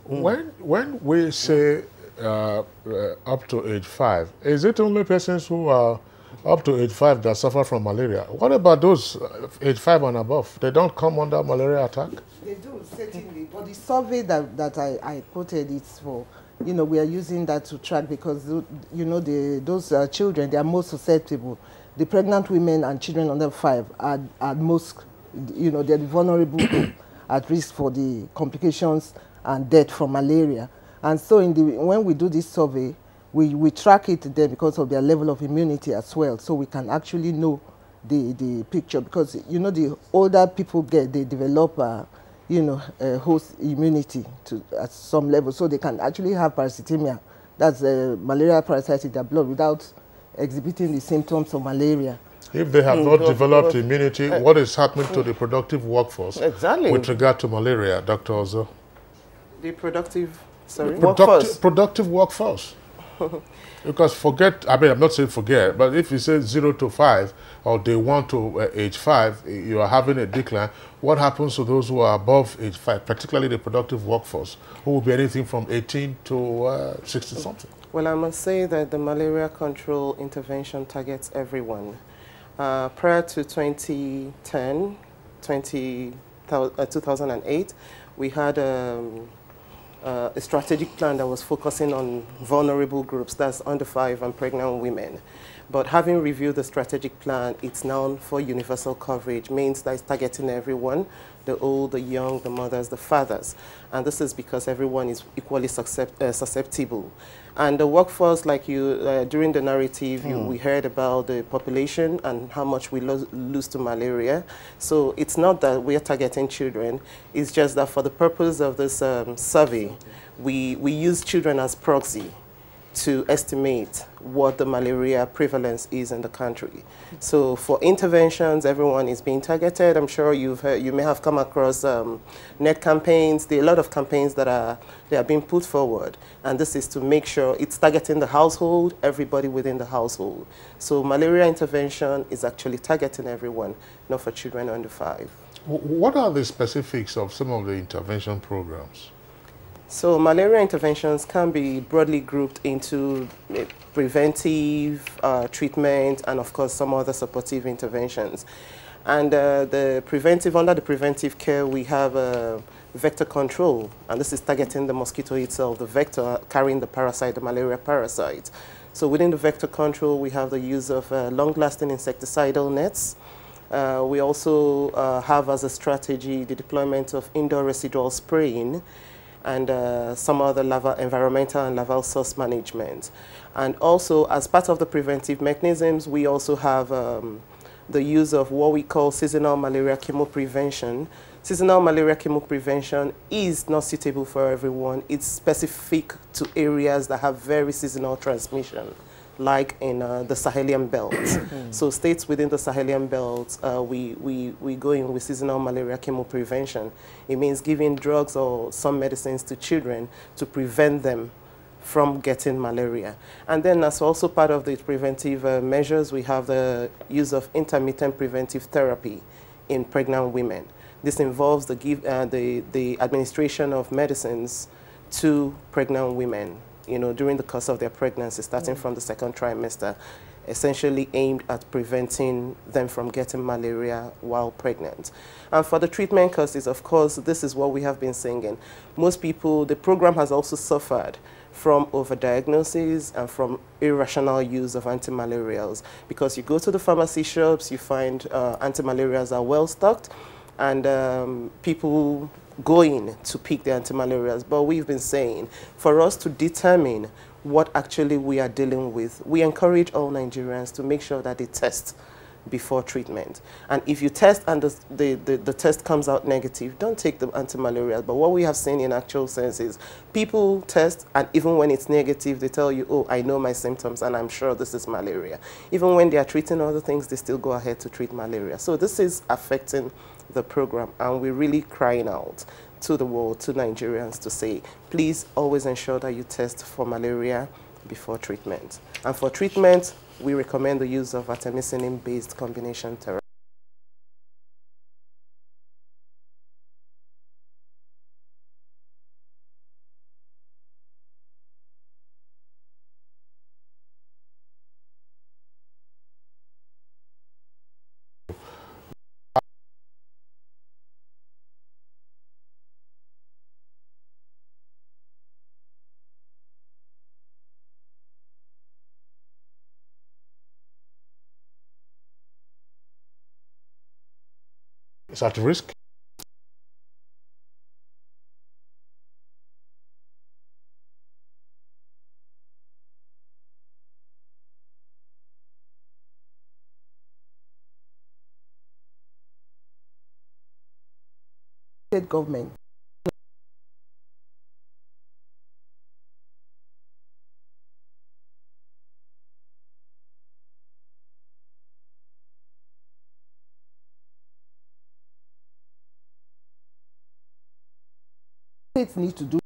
When we say up to age 5, is it only persons who are up to age 5 that suffer from malaria? What about those age 5 and above? They don't come under malaria attack? They do, certainly. But the survey that I quoted is for, we are using that to track because, those children, they are most susceptible. The pregnant women and children under 5 are most, they're vulnerable at risk for the complications and death from malaria. And so when we do this survey, we track it there because of their level of immunity as well. So we can actually know the picture because, the older people get, they develop host immunity at some level, so they can actually have parasitemia, that's malaria parasite in their blood, without exhibiting the symptoms of malaria. If they have not developed immunity, what is happening to the productive workforce with regard to malaria, Dr. Ozo? The productive, sorry? Productive workforce. Because I'm not saying forget, but if you say 0 to 5 or day 1 to age 5, you are having a decline. What happens to those who are above age 5, particularly the productive workforce, who will be anything from 18 to 60 something? Well, I must say that the malaria control intervention targets everyone. Prior to 2010, 2008, we had a strategic plan that was focusing on vulnerable groups, that's under 5 and pregnant women. But having reviewed the strategic plan, it's now for universal coverage, means that it's targeting everyone, the old, the young, the mothers, the fathers. And this is because everyone is equally susceptible. And the workforce, like during the narrative, we heard about the population and how much we lose to malaria. So it's not that we are targeting children, it's just that for the purpose of this survey, we use children as proxy to estimate what the malaria prevalence is in the country. So for interventions, everyone is being targeted. I'm sure you may have come across net campaigns. There are a lot of campaigns that are being put forward, and this is to make sure it's targeting the household, everybody within the household. So malaria intervention is actually targeting everyone, not for children under 5. What are the specifics of some of the intervention programs? So malaria interventions can be broadly grouped into preventive, treatment, and of course some other supportive interventions. And under the preventive care, we have vector control, and this is targeting the mosquito itself, the vector carrying the parasite, the malaria parasite. So within the vector control, we have the use of long-lasting insecticidal nets. We also have as a strategy the deployment of indoor residual spraying, and some other environmental and larval source management. And also, as part of the preventive mechanisms, we also have the use of what we call seasonal malaria chemoprevention. Seasonal malaria chemoprevention is not suitable for everyone. It's specific to areas that have very seasonal transmission, like in the Sahelian belt. So states within the Sahelian belt, we go in with seasonal malaria chemoprevention. It means giving drugs or some medicines to children to prevent them from getting malaria. And then as also part of the preventive measures, we have the use of intermittent preventive therapy in pregnant women. This involves the administration of medicines to pregnant women, you know, during the course of their pregnancy, starting from the second trimester, essentially aimed at preventing them from getting malaria while pregnant. And for the treatment courses, of course, this is what we have been singing. Most people, the program has also suffered from overdiagnosis and from irrational use of antimalarials, because you go to the pharmacy shops, you find antimalarials are well stocked, and people go in to pick the antimalarials. But we've been saying, for us to determine what actually we are dealing with, we encourage all Nigerians to make sure that they test before treatment. And if you test and the test comes out negative, don't take the antimalarial. But what we have seen in actual sense is people test, and even when it's negative, they tell you, oh, I know my symptoms and I'm sure this is malaria. Even when they are treating other things, they still go ahead to treat malaria. So this is affecting the program, and we're really crying out to the world, to Nigerians, to say, please always ensure that you test for malaria before treatment. And for treatment, we recommend the use of artemisinin-based combination therapy. Is at risk? State government. States need to do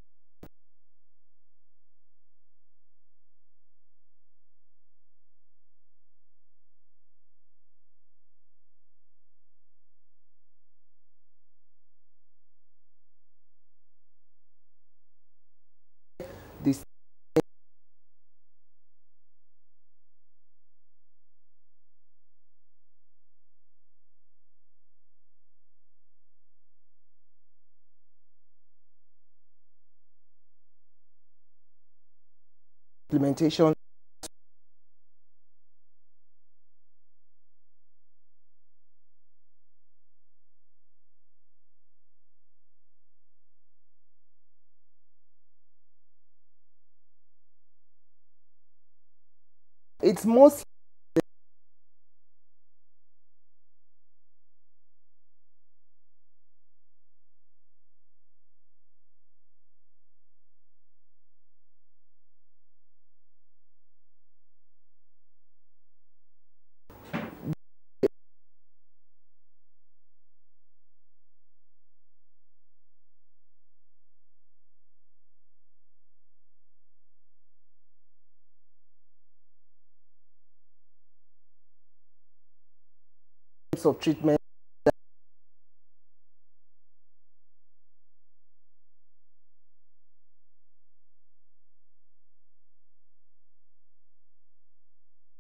this. Implementation. It's most of treatment.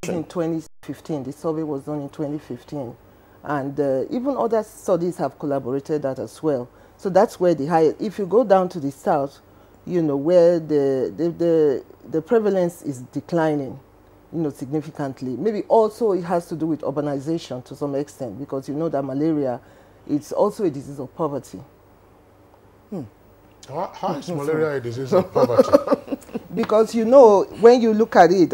In 2015, the survey was done in 2015, and even other studies have collaborated that as well. So that's where the high. If you go down to the south, you know, where the prevalence is declining, you know, significantly. Maybe also it has to do with urbanization to some extent, because you know that malaria, it's also a disease of poverty. How is malaria a disease of poverty? Because, you know, when you look at it,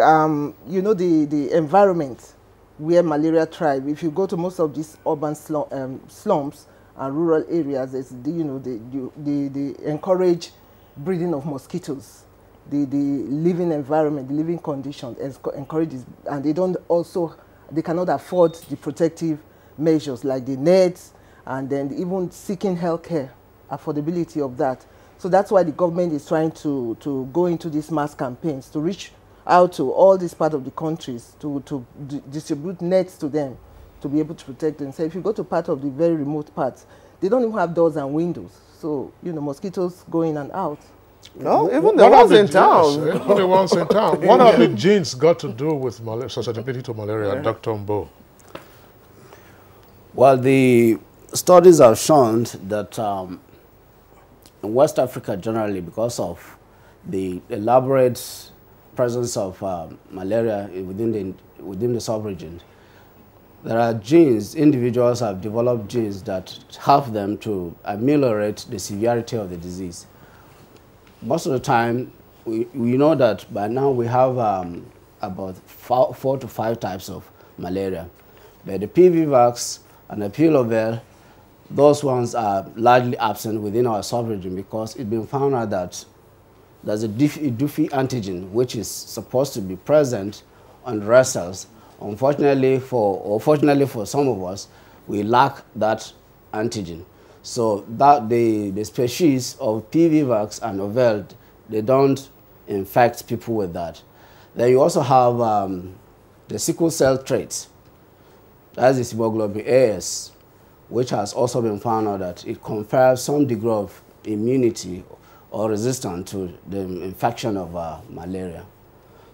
you know, the environment where malaria thrives, if you go to most of these urban slums and rural areas, it's you know, they encourage breeding of mosquitoes. The living environment, the living conditions encourages, and they don't also, they cannot afford the protective measures like the nets, and then even seeking health care, affordability of that. So that's why the government is trying to go into these mass campaigns to reach out to all these parts of the countries, to distribute nets to them to be able to protect them. So if you go to part of the very remote parts, they don't even have doors and windows. So, you know, mosquitoes go in and out. No, even the ones in town. Yes, even the ones in town. What have the genes got to do with susceptibility to malaria, Dr. Mbo? Well, the studies have shown that in West Africa generally, because of the elaborate presence of malaria within the sub-region, there are genes, individuals have developed genes that help them to ameliorate the severity of the disease. Most of the time, we know that by now we have about 4 to 5 types of malaria. But the PVVAX and the Pilovel, those ones are largely absent within our sub-region because it's been found out that there's a Duffy antigen which is supposed to be present on the red cells. Unfortunately or fortunately for some of us, we lack that antigen. So that the species of PVVAX and Ovel, they don't infect people with that. Then you also have the sickle cell traits. That's the hemoglobin AS, which has also been found out that it confers some degree of immunity or resistance to the infection of malaria.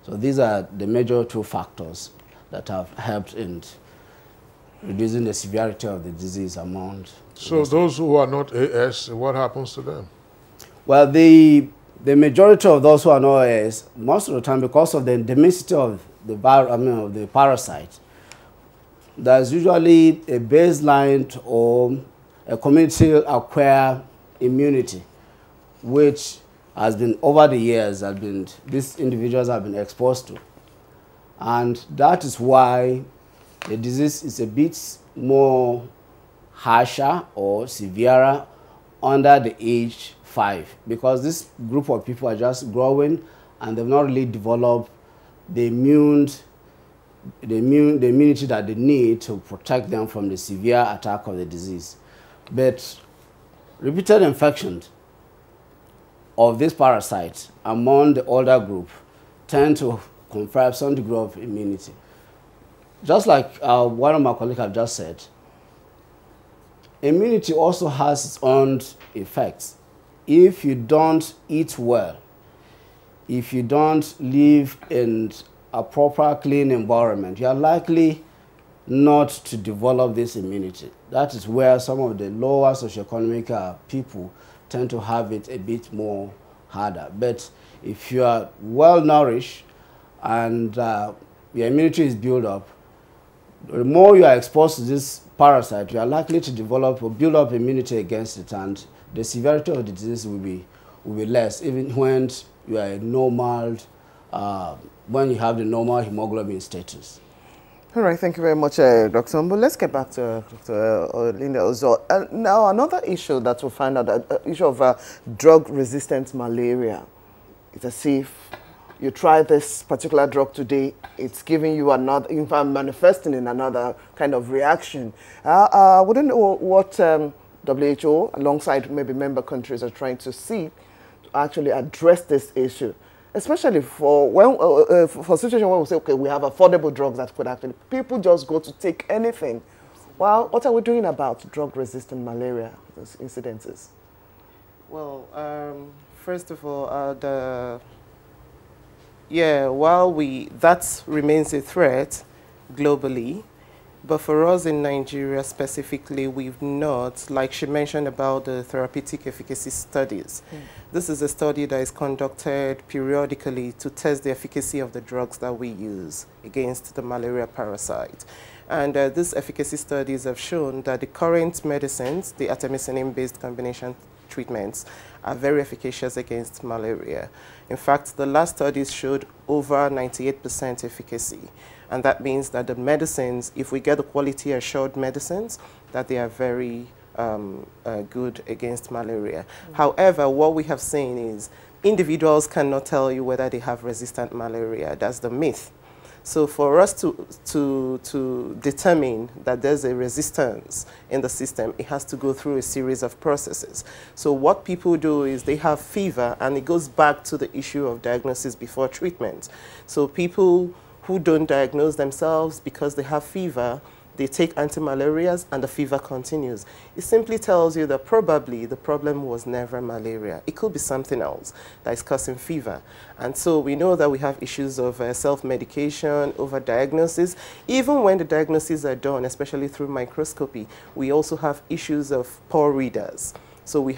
So these are the major 2 factors that have helped in reducing the severity of the disease among. So those who are not AS, what happens to them? Well, the majority of those who are not AS, most of the time, because of the endemicity of the parasite, there's usually a baseline or a community-acquired immunity, which has been over the years these individuals have been exposed to. And that is why the disease is a bit more harsher or severer under the age 5, because this group of people are just growing and they've not really developed the immunity that they need to protect them from the severe attack of the disease. But repeated infections of this parasite among the older group tend to confer some degree of immunity. Just like one of my colleagues have just said, immunity also has its own effects. If you don't eat well, if you don't live in a proper, clean environment, you are likely not to develop this immunity. That is where some of the lower socioeconomic people tend to have it a bit more harder. But if you are well nourished and your immunity is built up, the more you are exposed to this parasite, you are likely to develop or build up immunity against it, and the severity of the disease will be less, even when you are a normal, when you have the normal hemoglobin status. All right, thank you very much, Dr. Mbo. Let's get back to Dr. Linda Ozo. Now, another issue that we find out, the issue of drug-resistant malaria. It's as if you try this particular drug today, it's giving you another, in fact, manifesting in another kind of reaction. I wouldn't know what WHO, alongside maybe member countries, are trying to see to actually address this issue. Especially for for situation where we say, okay, we have affordable drugs that could actually, people just go to take anything. Well, what are we doing about drug-resistant malaria, those incidences? Well, first of all, while that remains a threat globally, but for us in Nigeria specifically, we've not, like she mentioned about the therapeutic efficacy studies. This is a study that is conducted periodically to test the efficacy of the drugs that we use against the malaria parasite. And these efficacy studies have shown that the current medicines, the artemisinin-based combination treatments, are very efficacious against malaria. In fact, the last studies showed over 98% efficacy. And that means that the medicines, if we get the quality assured medicines, that they are very good against malaria. However, what we have seen is individuals cannot tell you whether they have resistant malaria. That's the myth. So for us to determine that there's a resistance in the system, it has to go through a series of processes. So what people do is they have fever, and it goes back to the issue of diagnosis before treatment. So people who don't diagnose themselves because they have fever, they take anti-malarials, and the fever continues. It simply tells you that probably the problem was never malaria. It could be something else that is causing fever. And so we know that we have issues of self-medication, overdiagnosis. Even when the diagnoses are done, especially through microscopy, we also have issues of poor readers. So we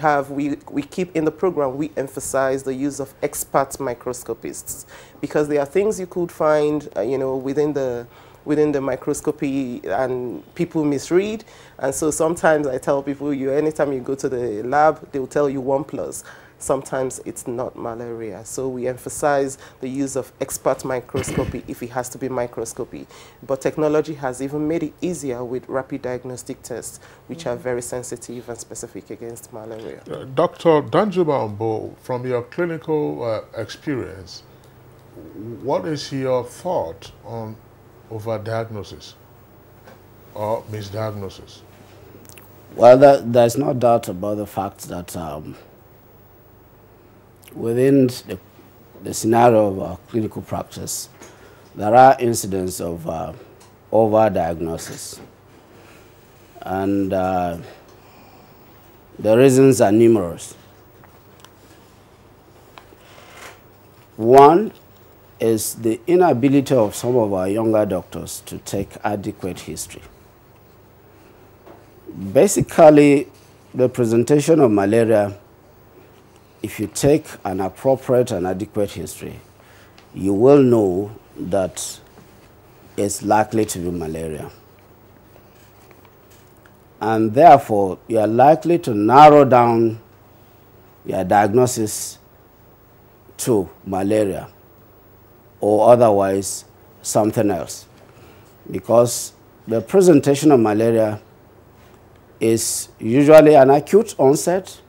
keep in the program, we emphasize the use of expert microscopists, because there are things you could find, within the microscopy, and people misread. And so sometimes I tell people, anytime you go to the lab, they'll tell you 1+. Sometimes it's not malaria. So we emphasize the use of expert microscopy if it has to be microscopy. But technology has even made it easier with rapid diagnostic tests, which are very sensitive and specific against malaria. Dr. Danjuma Mbo, from your clinical experience, what is your thought on overdiagnosis or misdiagnosis? Well, there's no doubt about the fact that within the scenario of clinical practice, there are incidents of overdiagnosis. And the reasons are numerous. One is the inability of some of our younger doctors to take adequate history. Basically, the presentation of malaria, if you take an appropriate and adequate history, you will know that it's likely to be malaria. And therefore, you are likely to narrow down your diagnosis to malaria or otherwise something else. Because the presentation of malaria is usually an acute onset,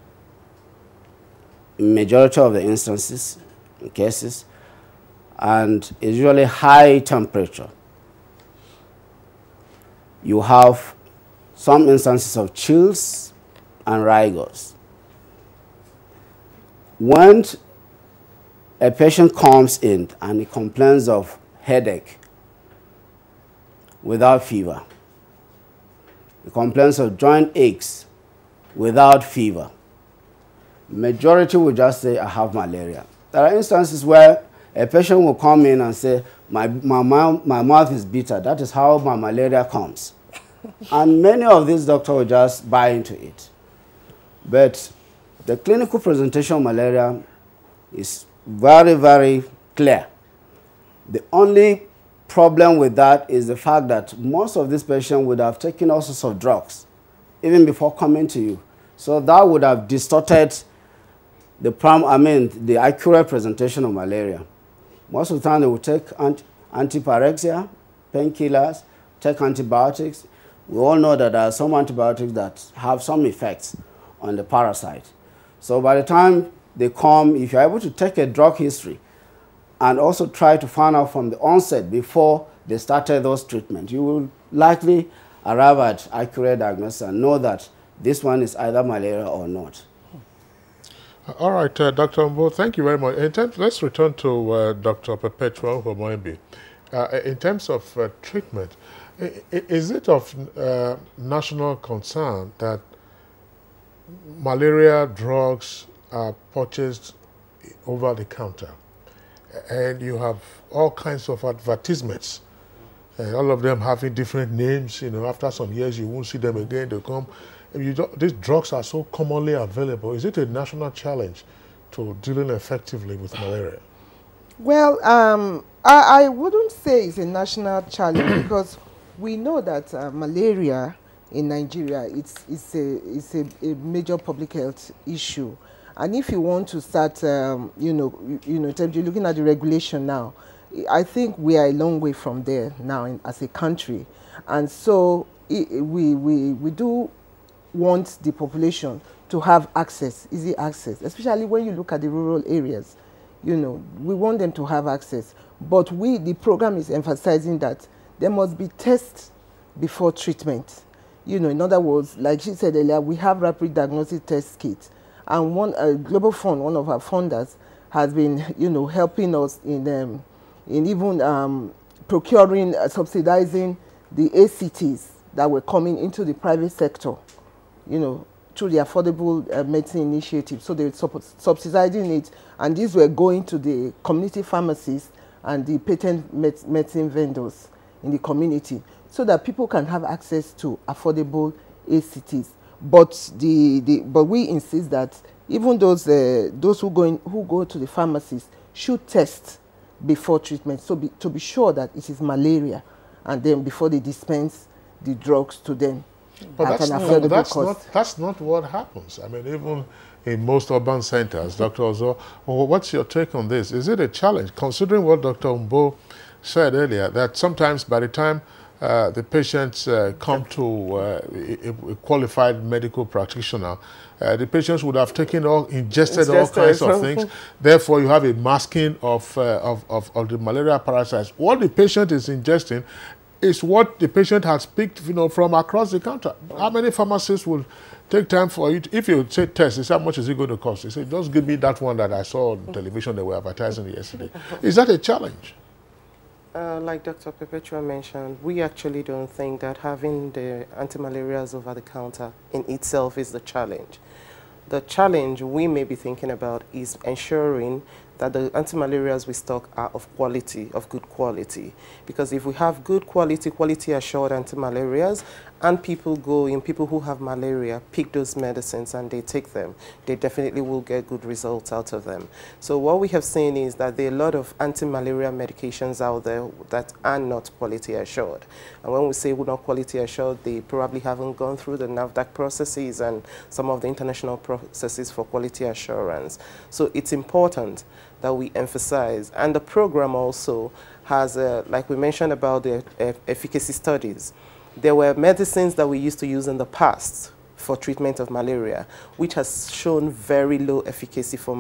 in majority of the instances, cases, and is usually high temperature. You have some instances of chills and rigors. When a patient comes in and he complains of headache without fever, he complains of joint aches without fever, majority will just say, I have malaria. There are instances where a patient will come in and say, my mouth is bitter. That is how my malaria comes. And many of these doctors will just buy into it. But the clinical presentation of malaria is very, very clear. The only problem with that is the fact that most of these patients would have taken all sorts of drugs even before coming to you. So that would have distorted the accurate presentation of malaria. Most of the time they will take antipyrexia, painkillers, take antibiotics. We all know that there are some antibiotics that have some effects on the parasite. So by the time they come, if you're able to take a drug history and also try to find out from the onset before they started those treatments, you will likely arrive at accurate diagnosis and know that this one is either malaria or not. All right, Dr. Mbo, thank you very much. Let's return to Dr. Perpetua Homoembi. In terms of treatment, is it of national concern that malaria drugs are purchased over the counter? And you have all kinds of advertisements, all of them having different names. After some years, you won't see them again. They'll come. These drugs are so commonly available. Is it a national challenge to dealing effectively with malaria? Well, I wouldn't say it's a national challenge because we know that malaria in Nigeria it's a major public health issue, and if you want to start, in terms of looking at the regulation now, I think we are a long way from there now as a country, and so we do want the population to have access, easy access, especially when you look at the rural areas. We want them to have access. But the program is emphasizing that there must be tests before treatment. In other words, like she said earlier, we have rapid diagnostic test kits. And Global Fund, one of our funders, has been, helping us in even procuring, subsidizing the ACTs, that were coming into the private sector, you know, through the Affordable Medicine Initiative. So they were subsidizing it, and these were going to the community pharmacists and the patent medicine vendors in the community, so that people can have access to affordable ACTs. But but we insist that even those who go to the pharmacist should test before treatment, so to be sure that it is malaria, and then before they dispense the drugs to them. But that's not what happens. I mean, even in most urban centers, Dr. Ozo, what's your take on this? Is it a challenge, considering what Dr. Umbo said earlier, that sometimes by the time the patients come to a qualified medical practitioner, the patients would have ingested all kinds of things. Therefore, you have a masking of the malaria parasites. What the patient is ingesting is what the patient has picked, you know, from across the counter. How many pharmacists will take time for you? If you say test, it's how much is it going to cost? They say, just give me that one that I saw on television they were advertising yesterday. Is that a challenge? Like Dr. Perpetua mentioned, we actually don't think that having the anti-malarials over the counter in itself is the challenge. The challenge we may be thinking about is ensuring that the anti-malarials we stock are of quality, of good quality. Because if we have good quality assured anti-malarials, and people who have malaria pick those medicines and they take them, they definitely will get good results out of them. So what we have seen is that there are a lot of anti-malaria medications out there that are not quality assured. And when we say we're not quality assured, they probably haven't gone through the NAFDAC processes and some of the international processes for quality assurance. So it's important that we emphasize. And the program also has, like we mentioned about the efficacy studies, there were medicines that we used to use in the past for treatment of malaria, which has shown very low efficacy for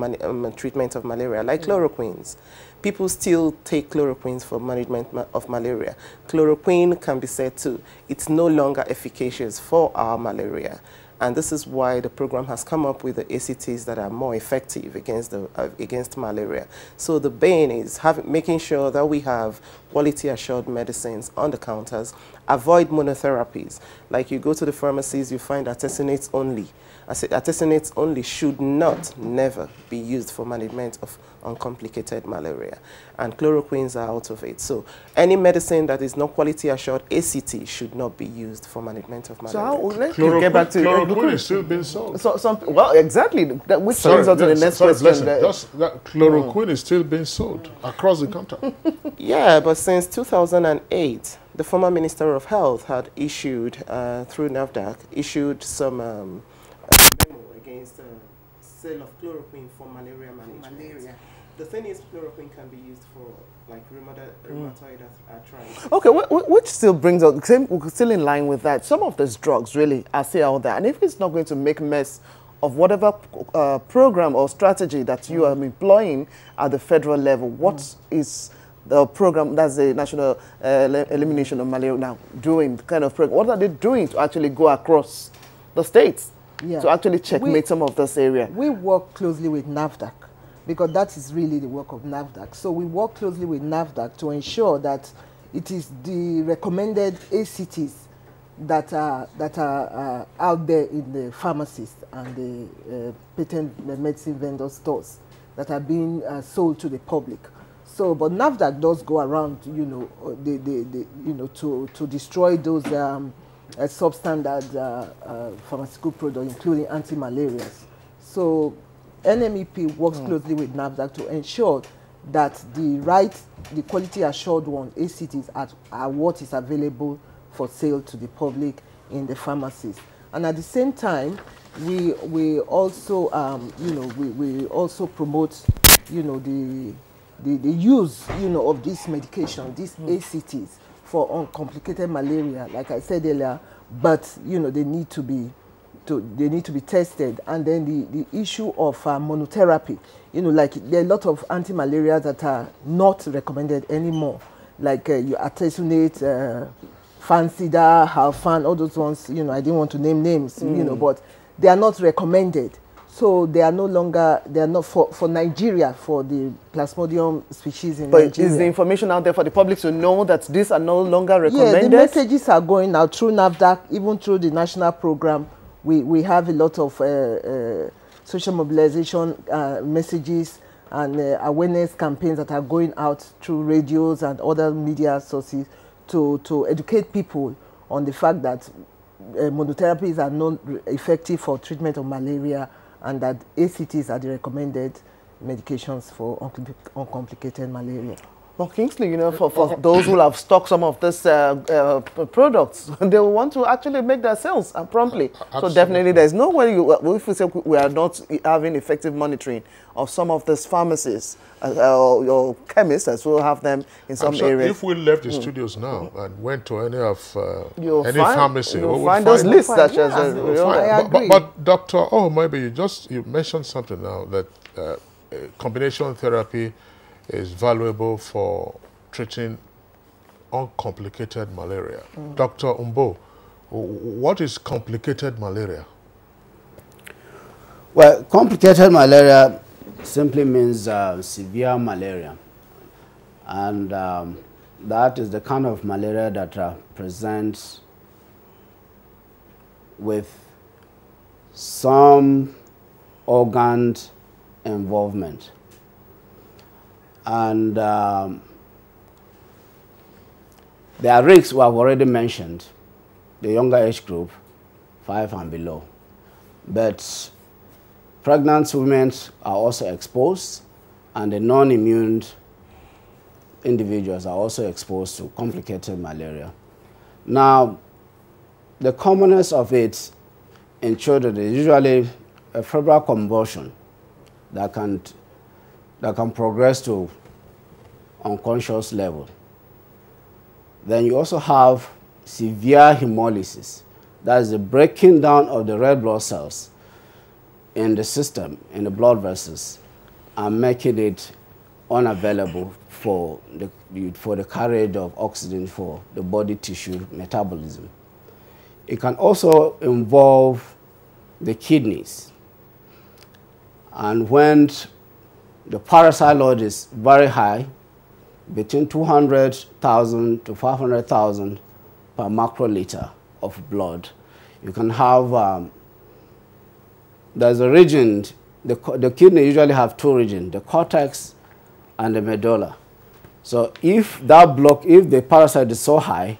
treatment of malaria, like chloroquines. People still take chloroquines for management of malaria. Chloroquine can be said to, it's no longer efficacious for our malaria. And this is why the program has come up with the ACTs that are more effective against malaria. So the bane is making sure that we have quality assured medicines on the counters, avoid monotherapies. Like you go to the pharmacies, you find artesunates only. I said artesunates only should never be used for management of uncomplicated malaria. And chloroquines are out of it. So any medicine that is not quality assured, ACT, should not be used for management of malaria. So let's get back to chloroquine is still being sold. Well, exactly. Which brings us to the next question. Chloroquine is still being sold across the counter. Yeah, but since 2008, the former Minister of Health had issued, through NAFDAC, issued some memo against sale of chloroquine for malaria management. The thing is, chloroquine can be used for like rheumatoid arthritis. Okay, which still brings us, still in line with that, some of these drugs really are still out there. And if it's not going to make a mess of whatever program or strategy that you are employing at the federal level, what is the program, that's the National Elimination of Malaria now, doing, kind of program? What are they doing to actually go across the states to actually checkmate some of this area? We work closely with NAFDAC, because that is really the work of NAFDAC. So we work closely with NAFDAC to ensure that it is the recommended ACTs that are out there in the pharmacies and the patent medicine vendor stores that are being sold to the public. So, but NAFDAC does go around, you know, to destroy those substandard pharmaceutical products, including anti-malarials. So NMEP works closely with NAFDAC to ensure that the quality assured ACTs are what is available for sale to the public in the pharmacies. And at the same time, we also we also promote, you know, the use, you know, of this medication, these ACTs for uncomplicated malaria, like I said earlier. But you know, they need to be tested. And then the issue of monotherapy, you know, like there are a lot of anti-malarials that are not recommended anymore, like you artesunate, Fancida, Halfan, all those ones. You know, I didn't want to name names, you know, but they are not recommended. So they are no longer, they are not for Nigeria, for the Plasmodium species in but Nigeria. Is the information out there for the public to know that these are no longer recommended? Yeah, the messages are going out through NAFDAC, even through the national program. We have a lot of social mobilization messages and awareness campaigns that are going out through radios and other media sources to educate people on the fact that monotherapies are not effective for treatment of malaria, and that ACTs are the recommended medications for uncomplicated malaria. Well, Kingsley, you know, for those who have stocked some of these products, they will want to actually make their sales promptly. Absolutely. So definitely there's no way, if we say we are not having effective monitoring of some of these pharmacies, or chemists as well have them in some areas. If we left the studios now and went to any of pharmacy, you'll find those lists such as I agree. But Dr. Oh, maybe you mentioned something now that combination therapy is valuable for treating uncomplicated malaria. Dr. Umbo, what is complicated malaria? Well, complicated malaria simply means severe malaria. And that is the kind of malaria that presents with some organ involvement. And there are risks we have already mentioned, the younger age group, 5 and below. But pregnant women are also exposed, and the non-immune individuals are also exposed to complicated malaria. Now, the commonest of it in children is usually a febrile convulsion that can progress to unconscious level. Then you also have severe hemolysis. That is the breaking down of the red blood cells in the system, in the blood vessels, and making it unavailable for the carriage of oxygen for the body tissue metabolism. It can also involve the kidneys. And when the parasite load is very high, between 200,000 to 500,000 per macroliter of blood, you can have, there's a region, the kidney usually have 2 regions, the cortex and the medulla. So if the parasite is so high,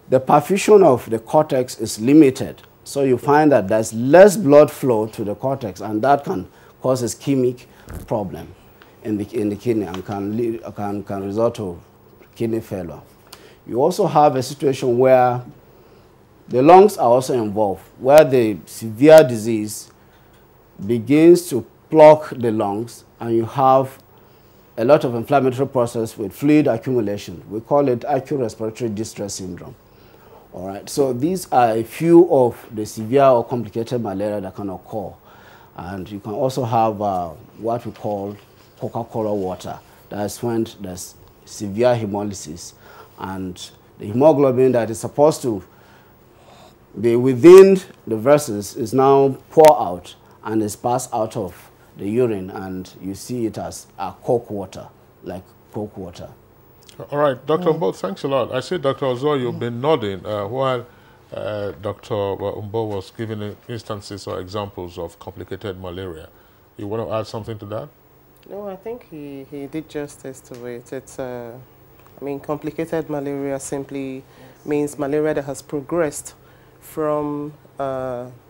the perfusion of the cortex is limited. So you find that there's less blood flow to the cortex, and that can cause ischemic problem in the kidney and can result to kidney failure. You also have a situation where the lungs are also involved, where the severe disease begins to block the lungs, and you have a lot of inflammatory process with fluid accumulation. We call it acute respiratory distress syndrome. All right, so these are a few of the severe or complicated malaria that can occur. And you can also have what we call Coca-Cola water. That's when there's severe hemolysis, and the hemoglobin that is supposed to be within the vessels is now poured out and is passed out of the urine, and you see it as a Coke water, like Coke water. All right, Dr. Umbo, thanks a lot. I see, Dr. Ozo, you've been nodding while Dr. Umbo was giving instances or examples of complicated malaria. You want to add something to that? No, I think he did justice to it. It's, I mean, complicated malaria simply means malaria that has progressed from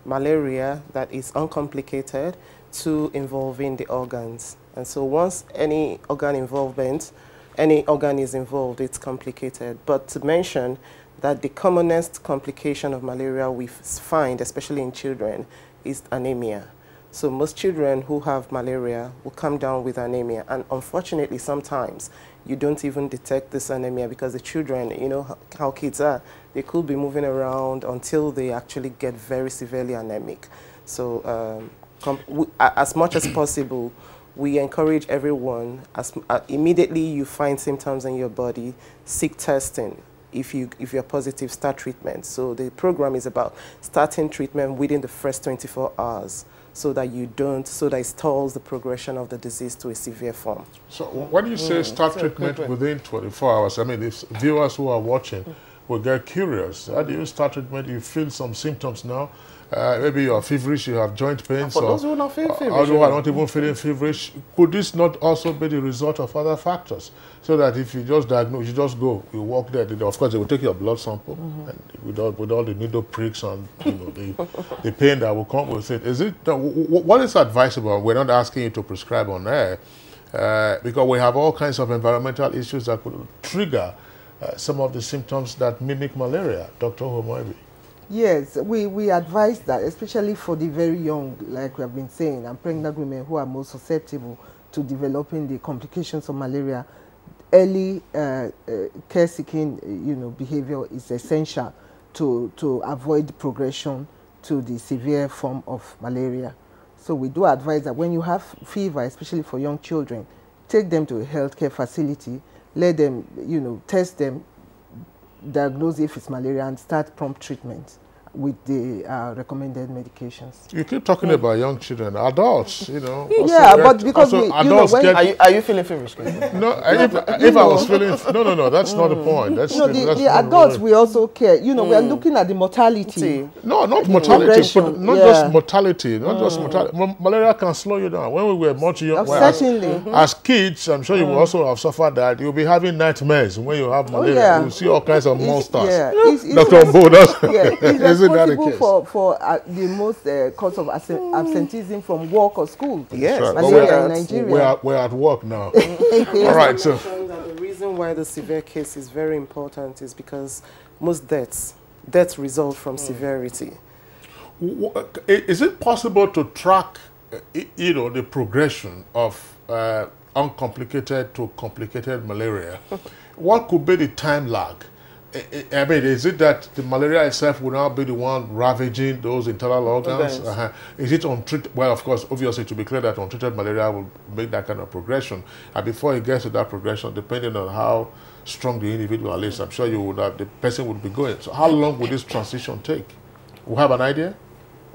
malaria that is uncomplicated to involving the organs. And so once any organ is involved, it's complicated. But to mention that the commonest complication of malaria we find, especially in children, is anemia. So most children who have malaria will come down with anemia. And unfortunately, sometimes you don't even detect this anemia because the children, you know how kids are, they could be moving around until they actually get very severely anemic. So as much as possible, we encourage everyone, immediately you find symptoms in your body, seek testing. If you're positive, start treatment. So the program is about starting treatment within the first 24 hours so that it stalls the progression of the disease to a severe form. So when you say start treatment within 24 hours, I mean, if viewers who are watching will get curious, how do you start treatment? You feel some symptoms now. Maybe you are feverish, you have joint pains. For those who are not feeling feverish. Although are not even feeling feverish, could this not also be the result of other factors? So that if you just diagnose, you just go, you walk there. Of course, they will take your blood sample and with all the needle pricks and the pain that will come with it. What is advisable? We're not asking you to prescribe on air because we have all kinds of environmental issues that could trigger some of the symptoms that mimic malaria. Dr. Homoibi. Yes, we advise that, especially for the very young, like we have been saying, and pregnant women who are most susceptible to developing the complications of malaria. Early care-seeking, behavior is essential to avoid progression to the severe form of malaria. So we do advise that when you have fever, especially for young children, take them to a healthcare facility, let them, test them, diagnose if it's malaria, and start prompt treatment with the recommended medications. You keep talking about young children, adults, Yeah, but because adults are you feeling feverish? No, if I was feeling, no, that's not the point. That's the adults we also care. We are looking at the mortality. No, not mortality, but not just mortality, not just mortality. Malaria can slow you down. When we were much younger, as kids, I'm sure you will also have suffered that. You'll be having nightmares when you have malaria. You see all kinds of monsters. Dr. Mbo, responsible for the most cause of absenteeism from work or school. Yes, malaria in Nigeria. We're at work now. All right, so the reason why the severe case is very important is because most deaths result from severity. Is it possible to track, the progression of uncomplicated to complicated malaria? What could be the time lag? I mean, is it that the malaria itself will now be the one ravaging those internal organs? Is it untreated? Well, of course, obviously, to be clear that untreated malaria will make that kind of progression. And before it gets to that progression, depending on how strong the individual is, I'm sure the person would be going. So how long will this transition take? We have an idea?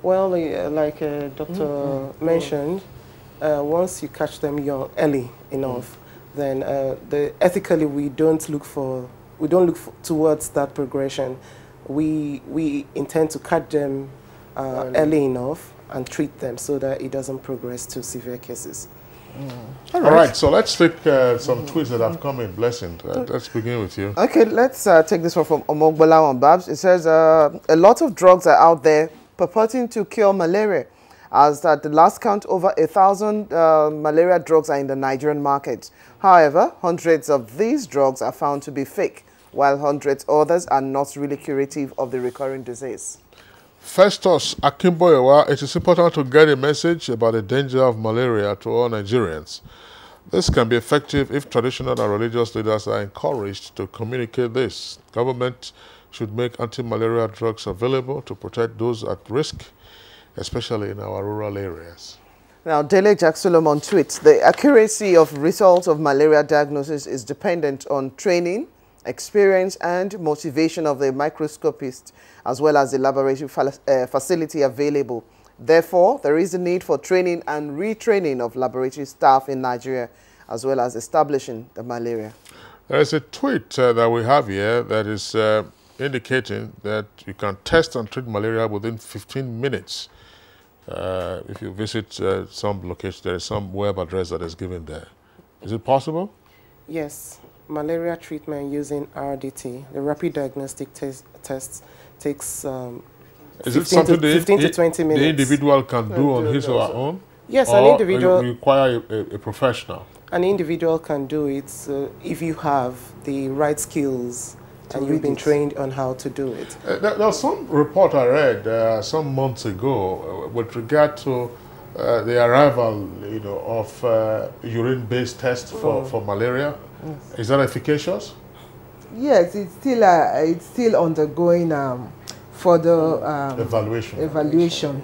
Well, like Doctor mentioned, once you catch them early enough, then ethically we don't look towards that progression. We intend to catch them early enough and treat them so that it doesn't progress to severe cases. All right, so let's take some tweets that have come in. Blessing, let's begin with you. Okay, let's take this one from Omogbola on Babs. It says, a lot of drugs are out there purporting to cure malaria. As at the last count, over 1,000 malaria drugs are in the Nigerian market. However, hundreds of these drugs are found to be fake, while hundreds others are not really curative of the recurring disease. Festus Akimboyewa, it is important to get a message about the danger of malaria to all Nigerians. This can be effective if traditional and religious leaders are encouraged to communicate this. Government should make anti-malaria drugs available to protect those at risk, especially in our rural areas. Now, Dele Jack Solomon tweets, the accuracy of results of malaria diagnosis is dependent on training, experience, and motivation of the microscopist, as well as the laboratory facility available. Therefore, there is a need for training and retraining of laboratory staff in Nigeria, as well as establishing the malaria. There is a tweet that we have here that is indicating that you can test and treat malaria within 15 minutes. If you visit some location, there is some web address that is given there. Is it possible? Yes. Malaria treatment using RDT, the rapid diagnostic test, takes 15 to 20 minutes. The individual can do on his or her own? Yes, or an individual. You require a professional? An individual can do it if you have the right skills and you've been trained on how to do it. There was some report I read some months ago with regard to the arrival, of urine-based tests for malaria. Yes. Is that efficacious? Yes, it's still undergoing further evaluation,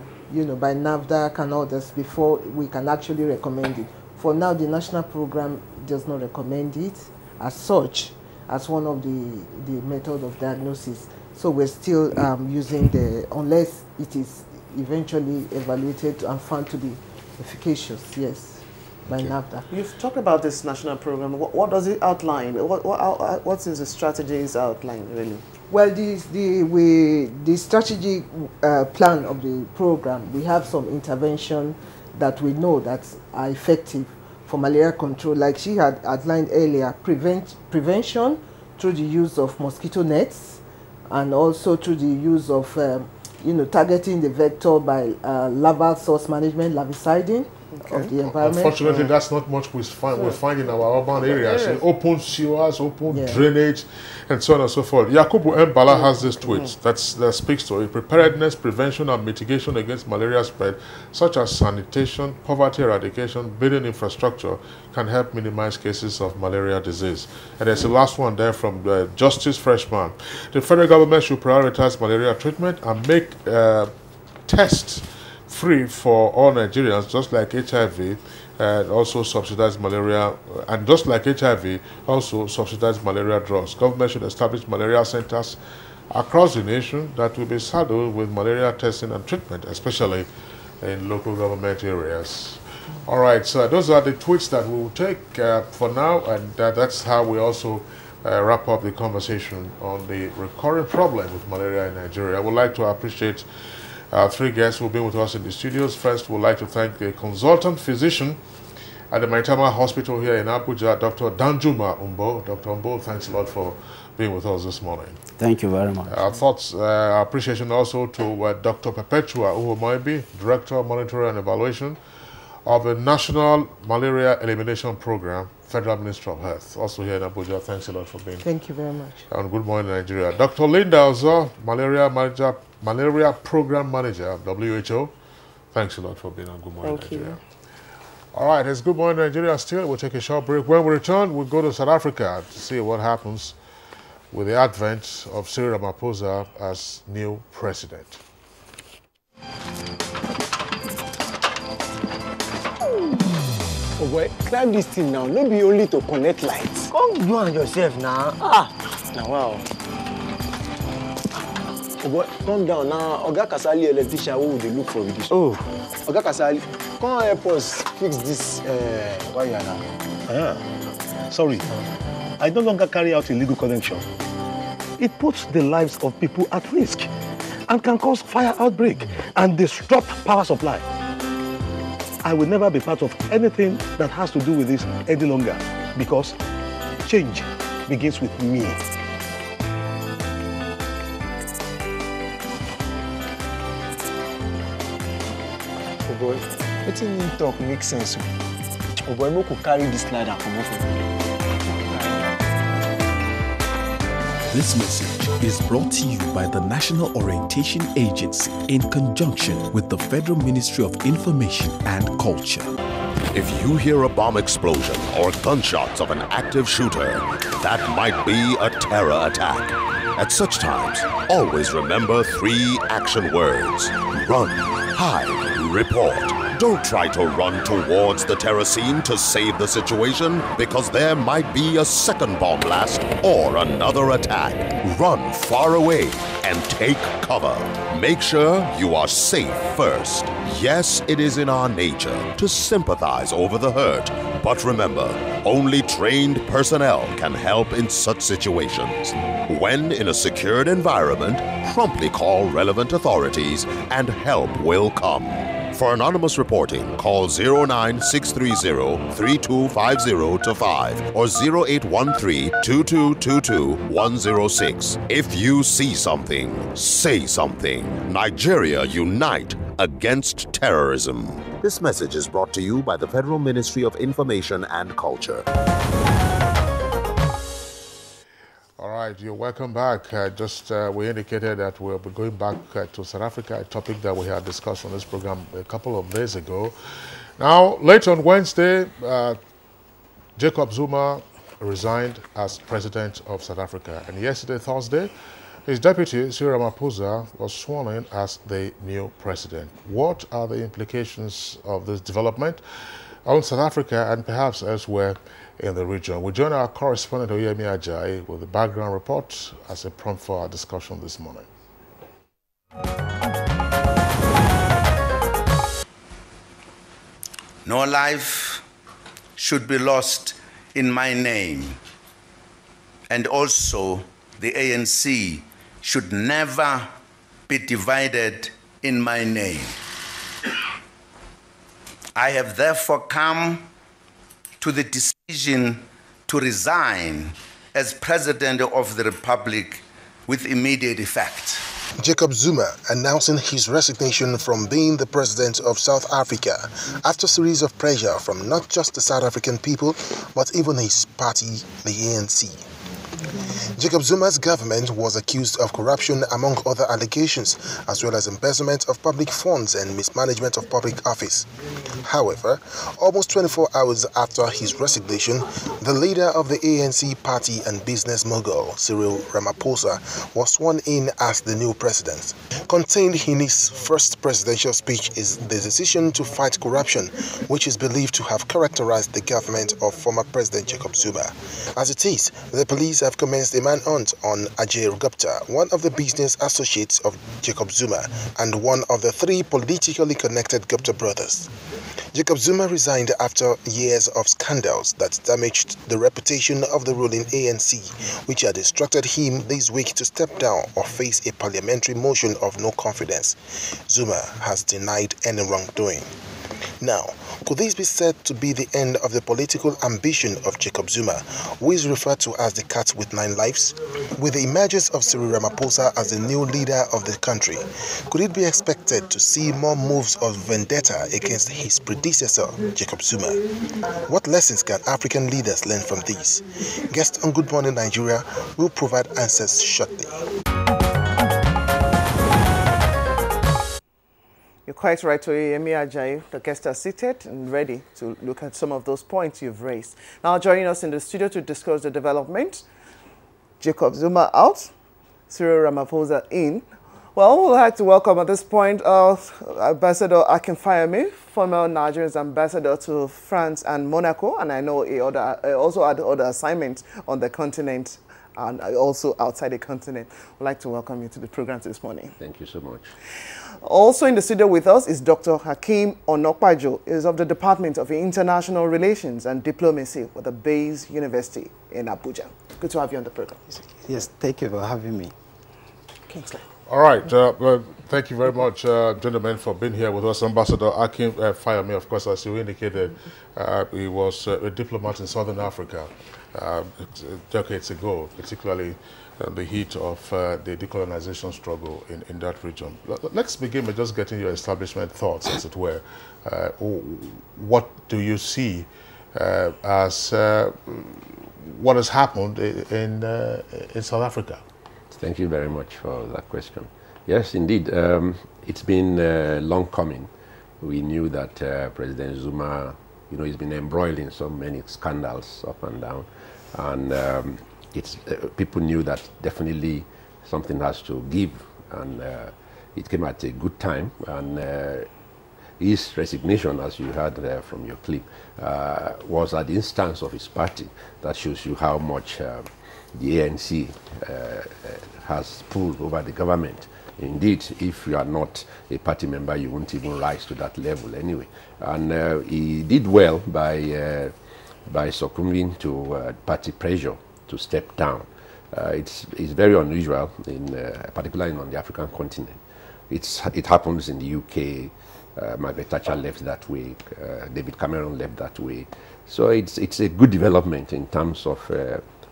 by NAFDAC and others before we can actually recommend it. For now, the national program does not recommend it as such as one of the method of diagnosis. So we're still using unless it is eventually evaluated and found to be efficacious, yes, by NAFDAC. You've talked about this national program. What does it outline? What is the strategies outlined, really? Well, the strategic plan of the program, we have some intervention that we know that are effective for malaria control. Like she had outlined earlier, prevention through the use of mosquito nets, and also through the use of, targeting the vector by larval source management, larviciding of the environment. Unfortunately, that's not much we find in our urban areas. Open sewers, open drainage, and so on and so forth. Yakubu Mbala has this tweet that speaks to it. Preparedness, prevention, and mitigation against malaria spread, such as sanitation, poverty eradication, building infrastructure, can help minimize cases of malaria disease. And there's the last one there from the Justice Freshman. The federal government should prioritize malaria treatment and make tests free for all Nigerians, just like HIV, and also subsidize malaria, and just like HIV, also subsidize malaria drugs. Government should establish malaria centers across the nation that will be saddled with malaria testing and treatment, especially in local government areas. All right, so those are the tweets that we will take for now, and that's how we also wrap up the conversation on the recurring problem with malaria in Nigeria. I would like to appreciate three guests who have been with us in the studios. First, we'd like to thank the consultant physician at the Maitama Hospital here in Abuja, Dr. Danjuma Umbo. Dr. Umbo, thanks a lot for being with us this morning. Thank you very much. Our thoughts, our appreciation also to Dr. Perpetua Uhomoibi, Director of Monitoring and Evaluation of the National Malaria Elimination Program, Federal Ministry of Health. Also here in Abuja, thanks a lot for being. Thank you very much. And good morning, Nigeria. Dr. Linda Ozo, Malaria Program Manager, WHO. Thanks a lot for being on Good Morning, Nigeria. You. All right, it's Good Morning, Nigeria still. We'll take a short break. When we return, we'll go to South Africa to see what happens with the advent of Cyril Ramaphosa as new president. Oh boy, climb this thing now. No be only to connect lights. Come you and yourself now. Now wow. Oh boy, calm down now. Oga Kasali electrician, who would they look for with this? Oh, Oga Kasali, come help us fix this wire now. Sorry, I no longer carry out illegal connection. It puts the lives of people at risk and can cause fire outbreak and disrupt power supply. I will never be part of anything that has to do with this any longer because change begins with me. Oh boy, letting him talk makes sense. Oh boy, we could carry this slide and come over. This message is brought to you by the National Orientation Agency in conjunction with the Federal Ministry of Information and Culture. If you hear a bomb explosion or gunshots of an active shooter, that might be a terror attack. At such times, always remember 3 action words: run, hide, report. Don't try to run towards the terror scene to save the situation, because there might be a second bomb blast or another attack. Run far away and take cover. Make sure you are safe first. Yes, it is in our nature to sympathize over the hurt, but remember, only trained personnel can help in such situations. When in a secured environment, promptly call relevant authorities and help will come. For anonymous reporting, call 09630-3250-5 or 0813-2222-106. If you see something, say something. Nigeria unite against terrorism. This message is brought to you by the Federal Ministry of Information and Culture. All right, you're welcome back. We indicated that we'll be going back to South Africa, a topic that we had discussed on this program a couple of days ago. Now, late on Wednesday, Jacob Zuma resigned as president of South Africa. And yesterday, Thursday, his deputy, Cyril Ramaphosa, was sworn in as the new president. What are the implications of this development on South Africa and perhaps elsewhere in the region? We join our correspondent Oyemi Ajayi with the background report as a prompt for our discussion this morning. No life should be lost in my name. And also, the ANC should never be divided in my name. I have therefore come to the decision to resign as President of the Republic with immediate effect. Jacob Zuma announcing his resignation from being the president of South Africa after a series of pressure from not just the South African people, but even his party, the ANC. Jacob Zuma's government was accused of corruption among other allegations, as well as embezzlement of public funds and mismanagement of public office. However, almost 24 hours after his resignation, the leader of the ANC party and business mogul, Cyril Ramaphosa, was sworn in as the new president. Contained in his first presidential speech is the decision to fight corruption, which is believed to have characterized the government of former President Jacob Zuma. As it is, the police have commenced a manhunt on Ajay Gupta, one of the business associates of Jacob Zuma and one of the three politically connected Gupta brothers. Jacob Zuma resigned after years of scandals that damaged the reputation of the ruling ANC, which had instructed him this week to step down or face a parliamentary motion of no confidence. Zuma has denied any wrongdoing. Now, could this be said to be the end of the political ambition of Jacob Zuma, who is referred to as the cat with 9 lives? With the emergence of Cyril Ramaphosa as the new leader of the country, could it be expected to see more moves of vendetta against his predecessor, Jacob Zuma? What lessons can African leaders learn from this? Guest on Good Morning Nigeria will provide answers shortly. You're quite right, Oyemi Ajayi. The guests are seated and ready to look at some of those points you've raised. Now, joining us in the studio to discuss the development, Jacob Zuma out, Cyril Ramaphosa in. Well, we'd like to welcome at this point Ambassador Akinfayemi, former Nigerian ambassador to France and Monaco, and I know he also had other assignments on the continent and also outside the continent. I'd like to welcome you to the program this morning. Thank you so much. Also in the studio with us is Dr. Hakeem Onokpajo. He is of the Department of International Relations and Diplomacy with the Bayes University in Abuja. Good to have you on the program. Yes, thank you for having me. Kingsley. All right. Well, thank you very much, gentlemen, for being here with us. Ambassador Akinfayemi, of course, as you indicated, he was a diplomat in Southern Africa decades ago, particularly the heat of the decolonization struggle in that region. Let's begin by just getting your establishment thoughts, as it were. What do you see as what has happened in South Africa? Thank you very much for that question. Yes, indeed. It's been long coming. We knew that President Zuma, he's been embroiled in so many scandals up and down. And people knew that definitely something has to give. And it came at a good time. And his resignation, as you heard from your clip, was at the instance of his party. That shows you how much the ANC has pulled over the government. Indeed, if you are not a party member, you won't even rise to that level anyway. And he did well by succumbing to party pressure to step down. It's very unusual, particularly on the African continent. It happens in the UK. Margaret Thatcher left that way. David Cameron left that way. So it's a good development in terms of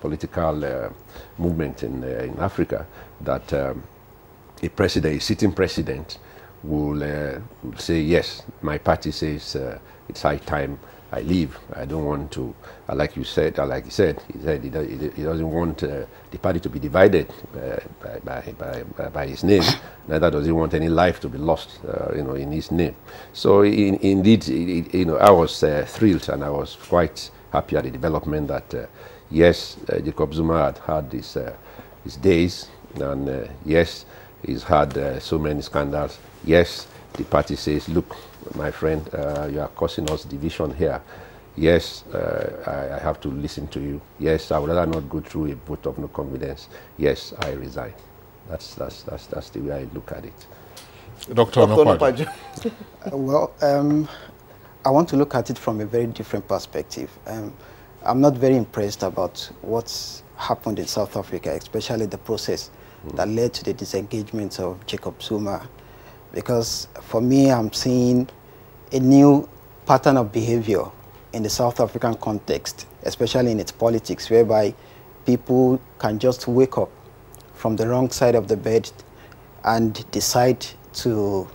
political movement in Africa, that a sitting president will say, yes, my party says it's high time I leave. I don't want to, like he said, he doesn't want the party to be divided by his name. Neither does he want any life to be lost, in his name. So indeed, I was thrilled, and I was quite happy at the development that, yes, Jacob Zuma had his days, and yes, he's had so many scandals. Yes, the party says, look, my friend, you are causing us division here. Yes, I have to listen to you. Yes, I would rather not go through a vote of no confidence. Yes, I resign. That's the way I look at it. Dr. Onokpajo. Well, I want to look at it from a very different perspective. I'm not very impressed about what's happened in South Africa, especially the process that led to the disengagement of Jacob Zuma, because for me, I'm seeing a new pattern of behavior in the South African context, especially in its politics, whereby people can just wake up from the wrong side of the bed and decide to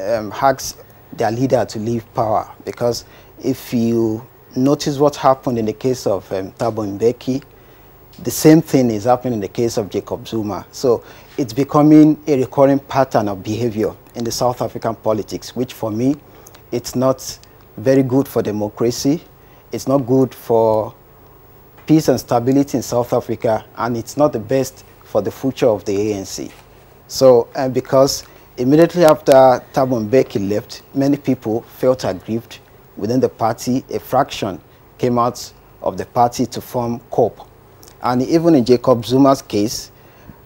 ask their leader to leave power. Because if you notice what happened in the case of Thabo Mbeki, the same thing is happening in the case of Jacob Zuma. So it's becoming a recurring pattern of behavior in the South African politics, which for me, it's not very good for democracy. It's not good for peace and stability in South Africa, and it's not the best for the future of the ANC. So, because immediately after Thabo Mbeki left, many people felt aggrieved within the party. A fraction came out of the party to form COP. And even in Jacob Zuma's case,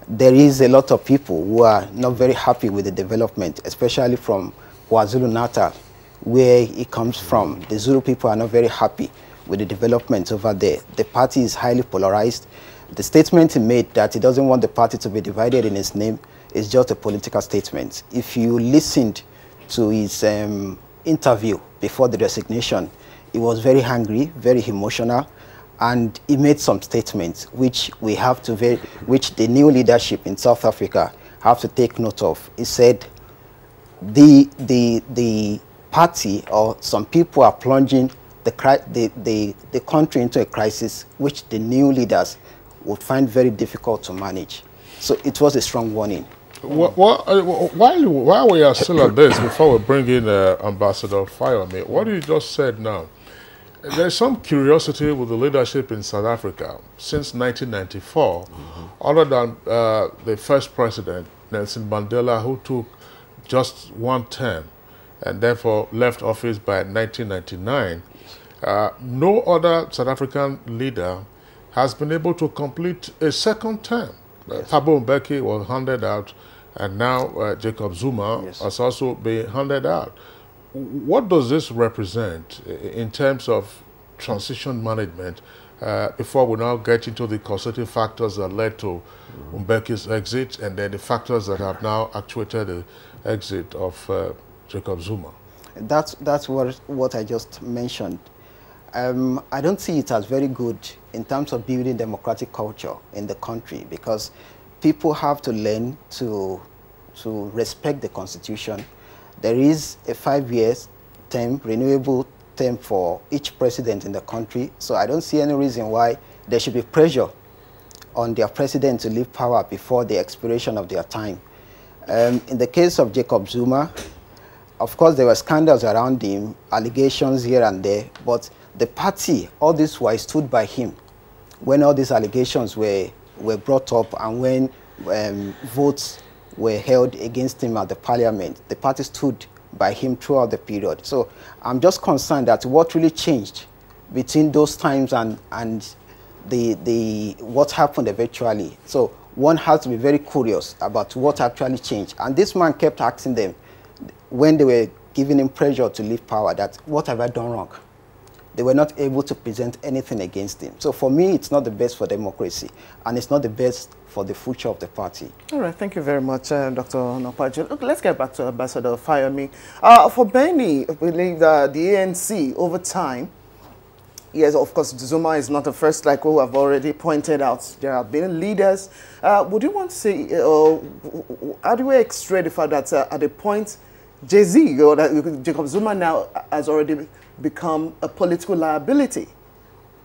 there is a lot of people who are not very happy with the development, especially from KwaZulu-Natal, where he comes from. The Zulu people are not very happy with the development over there. The party is highly polarized. The statement he made that he doesn't want the party to be divided in his name is just a political statement. If you listened to his interview before the resignation, he was very angry, very emotional, and he made some statements which we have to which the new leadership in South Africa have to take note of. He said the party or some people are plunging the country into a crisis which the new leaders would find very difficult to manage. So it was a strong warning. While we are still at this, before we bring in Ambassador Fayemi, what you just said now, there's some curiosity with the leadership in South Africa since 1994, other than the first president, Nelson Mandela, who took just one term and therefore left office by 1999. No other South African leader has been able to complete a second term. Thabo Mbeki was handed out, and now Jacob Zuma has also been handed out. What does this represent in terms of transition management before we now get into the causative factors that led to Mbeki's exit and then the factors that have now actuated the exit of Jacob Zuma? That's what I just mentioned. I don't see it as very good in terms of building democratic culture in the country, because people have to learn to respect the Constitution. There is a 5-year term, renewable term for each president in the country. So I don't see any reason why there should be pressure on their president to leave power before the expiration of their time. In the case of Jacob Zuma, of course, there were scandals around him, allegations here and there, but the party, all this while, stood by him when all these allegations were brought up and when votes were held against him at the parliament. The party stood by him throughout the period. So I'm just concerned that what really changed between those times and what happened eventually. So one has to be very curious about what actually changed. And this man kept asking them when they were giving him pressure to leave power that, what have I done wrong? They were not able to present anything against him. So for me, it's not the best for democracy, and it's not the best for the future of the party. All right, thank you very much, Dr. Nopaji. Look, let's get back to Ambassador Fayemi. For many, I believe that the ANC, over time, yes, of course, Zuma is not the first, like we have already pointed out. There have been leaders. Would you want to say, how do we extract the fact that at the point, Jay-Z, or that Jacob Zuma now has already become a political liability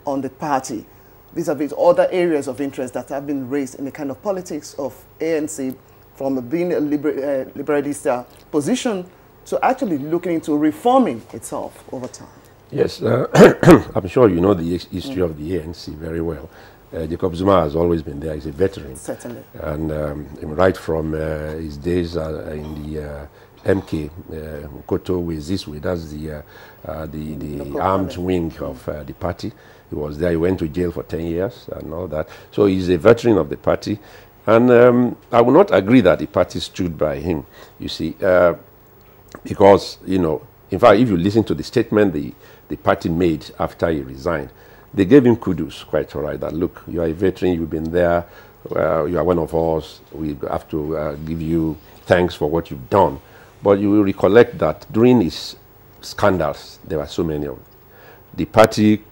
on the party vis-a-vis other areas of interest that have been raised in the kind of politics of ANC, from being a liberalist position to actually looking into reforming itself over time? Yes, I'm sure you know the history of the ANC very well. Jacob Zuma has always been there. He's a veteran. Certainly. And right from his days in the MK, Koto Weziswe, that's the armed wing of the party. He was there. He went to jail for 10 years and all that. So he's a veteran of the party. And I will not agree that the party stood by him. You see, because, you know, in fact, if you listen to the statement the party made after he resigned, they gave him kudos, quite all right, that look, you are a veteran, you've been there, you are one of us, we have to give you thanks for what you've done. But you will recollect that during his scandals, there were so many of them. The party,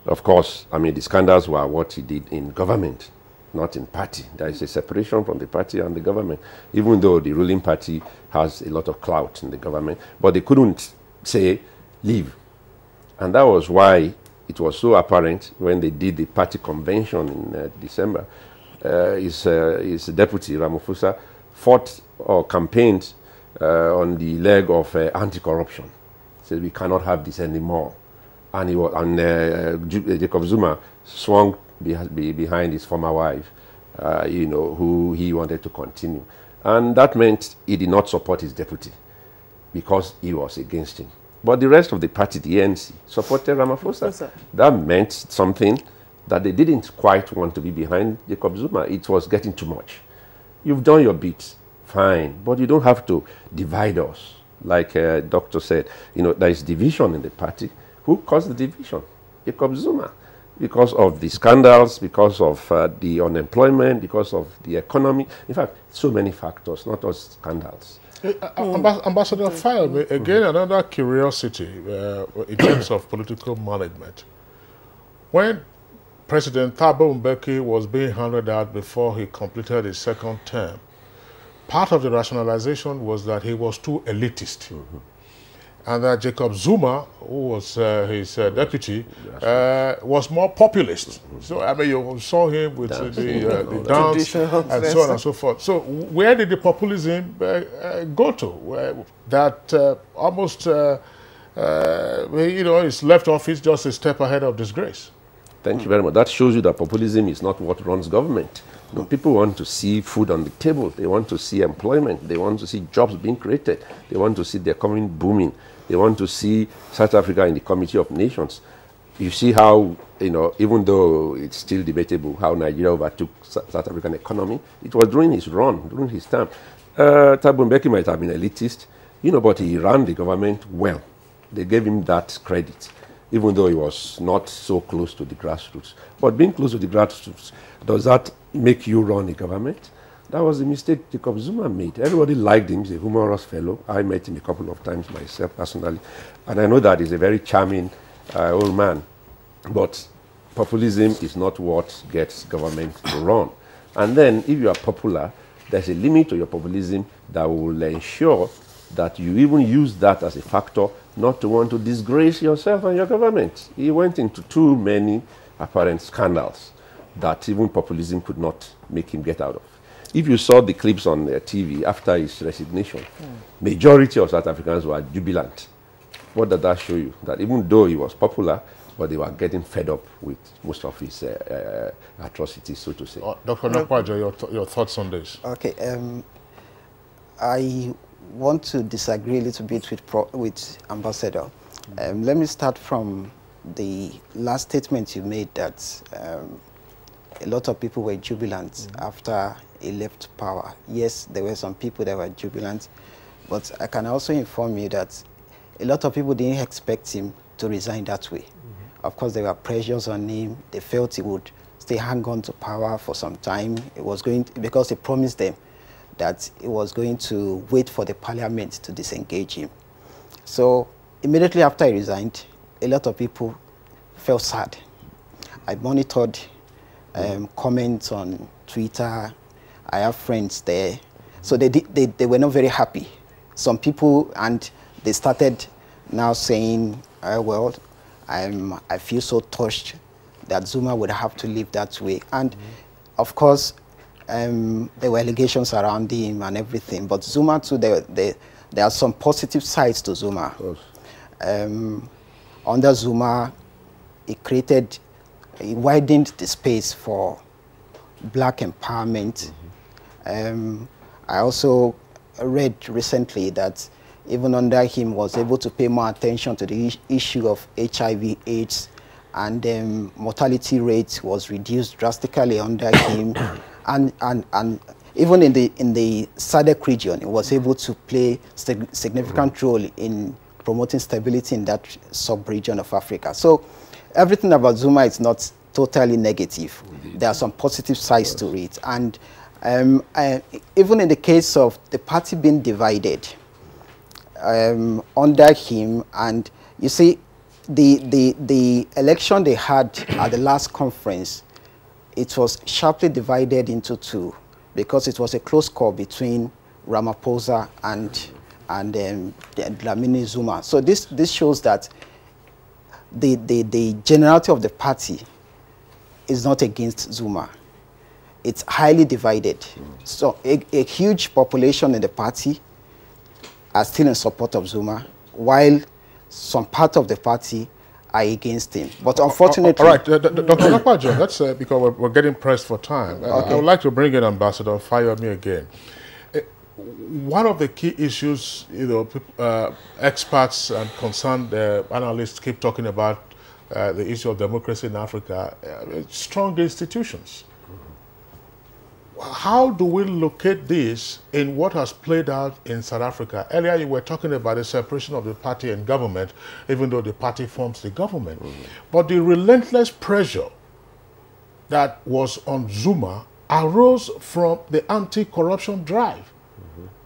of course, I mean, the scandals were what he did in government, not in party. There is a separation from the party and the government, even though the ruling party has a lot of clout in the government, but they couldn't say, leave. And that was why it was so apparent when they did the party convention in December. His deputy, Ramaphosa, fought or campaigned on the leg of anti-corruption. Said we cannot have this anymore. And he was, Jacob Zuma swung behind his former wife, you know, who he wanted to continue. And that meant he did not support his deputy because he was against him. But the rest of the party, the ANC, supported Ramaphosa. That meant something that they didn't quite want to be behind Jacob Zuma. It was getting too much. You've done your bit, fine, but you don't have to divide us. Like Doctor said, you know, there is division in the party. Who caused the division? Jacob Zuma. Because of the scandals, because of the unemployment, because of the economy. In fact, so many factors, not just scandals. Ambassador Fayed, again, another curiosity in terms of political management. When President Thabo Mbeki was being handed out before he completed his second term, part of the rationalization was that he was too elitist. And that Jacob Zuma, who was his deputy, was more populist. So, I mean, you saw him with the dance and so on and so forth. So, where did the populism go to? That almost, you know, his left office just a step ahead of disgrace. Thank you very much. That shows you that populism is not what runs government. No, people want to see food on the table. They want to see employment. They want to see jobs being created. They want to see the economy booming. They want to see South Africa in the Committee of Nations. You see how, you know, even though it's still debatable how Nigeria overtook South African economy, it was during his run, during his time. Thabo Mbeki might have been elitist, you know, but he ran the government well. They gave him that credit, even though he was not so close to the grassroots. But being close to the grassroots, does that make you run a government? That was the mistake Jacob Zuma made. Everybody liked him. He's a humorous fellow. I met him a couple of times myself personally. And I know that he's a very charming old man. But populism is not what gets government to run. And then if you are popular, there's a limit to your populism that will ensure that you even use that as a factor not to want to disgrace yourself and your government. He went into too many apparent scandals that even populism could not make him get out of. If you saw the clips on TV after his resignation, majority of South Africans were jubilant. What did that show you? That even though he was popular, but they were getting fed up with most of his atrocities, so to say. Dr. Nokwajo, your thoughts on this? Okay, I want to disagree a little bit with Ambassador. Let me start from the last statement you made that a lot of people were jubilant after he left power. Yes, there were some people that were jubilant, but I can also inform you that a lot of people didn't expect him to resign that way. Of course, there were pressures on him. They felt he would stay hang on to power for some time. It was going to, because he promised them that he was going to wait for the parliament to disengage him. So immediately after he resigned, a lot of people felt sad. I monitored comments on Twitter. I have friends there. So they were not very happy. Some people, and they started now saying, well, I feel so touched that Zuma would have to live that way. And of course, there were allegations around him and everything. But Zuma too, there are some positive sides to Zuma. Under Zuma, he widened the space for black empowerment. I also read recently that even under him was able to pay more attention to the issue of HIV/AIDS, and mortality rate was reduced drastically under him, and even in the SADC region, it was able to play significant role in promoting stability in that sub-region of Africa. So everything about Zuma is not totally negative. Indeed. There are some positive sides to it. And even in the case of the party being divided under him, and you see, the election they had at the last conference, it was sharply divided into two, because it was a close call between Ramaphosa and Dlamini Zuma. So this shows that the generality of the party is not against Zuma. It's highly divided. So a huge population in the party are still in support of Zuma, while some part of the party are against him. But unfortunately... All right, Dr. Abuja, that's because we're getting pressed for time. Okay. I would like to bring in Ambassador Fayomi again. One of the key issues, experts and concerned analysts keep talking about the issue of democracy in Africa, strong institutions. How do we locate this in what has played out in South Africa? Earlier you were talking about the separation of the party and government, even though the party forms the government. But the relentless pressure that was on Zuma arose from the anti-corruption drive.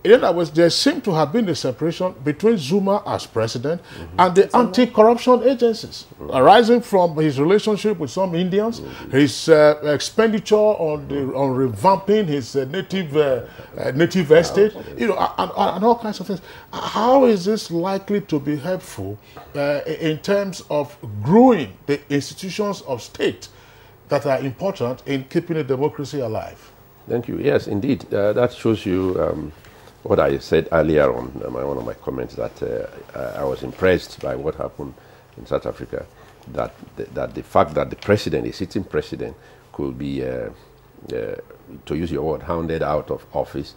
In other words, there seemed to have been a separation between Zuma as president and the anti-corruption agencies, arising from his relationship with some Indians, his expenditure on revamping his native estate, and all kinds of things. How is this likely to be helpful in terms of growing the institutions of state that are important in keeping a democracy alive? Thank you. Yes, indeed. That shows you what I said earlier on, one of my comments, that I was impressed by what happened in South Africa, that the fact that the president, the sitting president, could be, to use your word, hounded out of office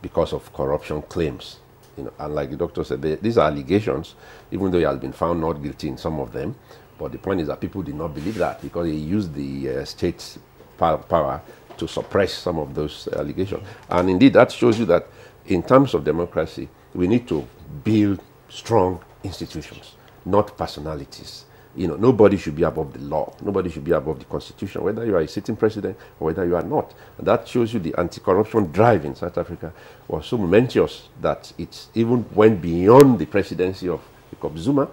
because of corruption claims. And like the doctor said, these are allegations, even though he has been found not guilty in some of them. But the point is that people did not believe that, because he used the state's power to suppress some of those allegations. And indeed, that shows you that in terms of democracy, we need to build strong institutions, not personalities. Nobody should be above the law. Nobody should be above the constitution, whether you are a sitting president or whether you are not. And that shows you the anti-corruption drive in South Africa was so momentous that it even went beyond the presidency of Jacob Zuma.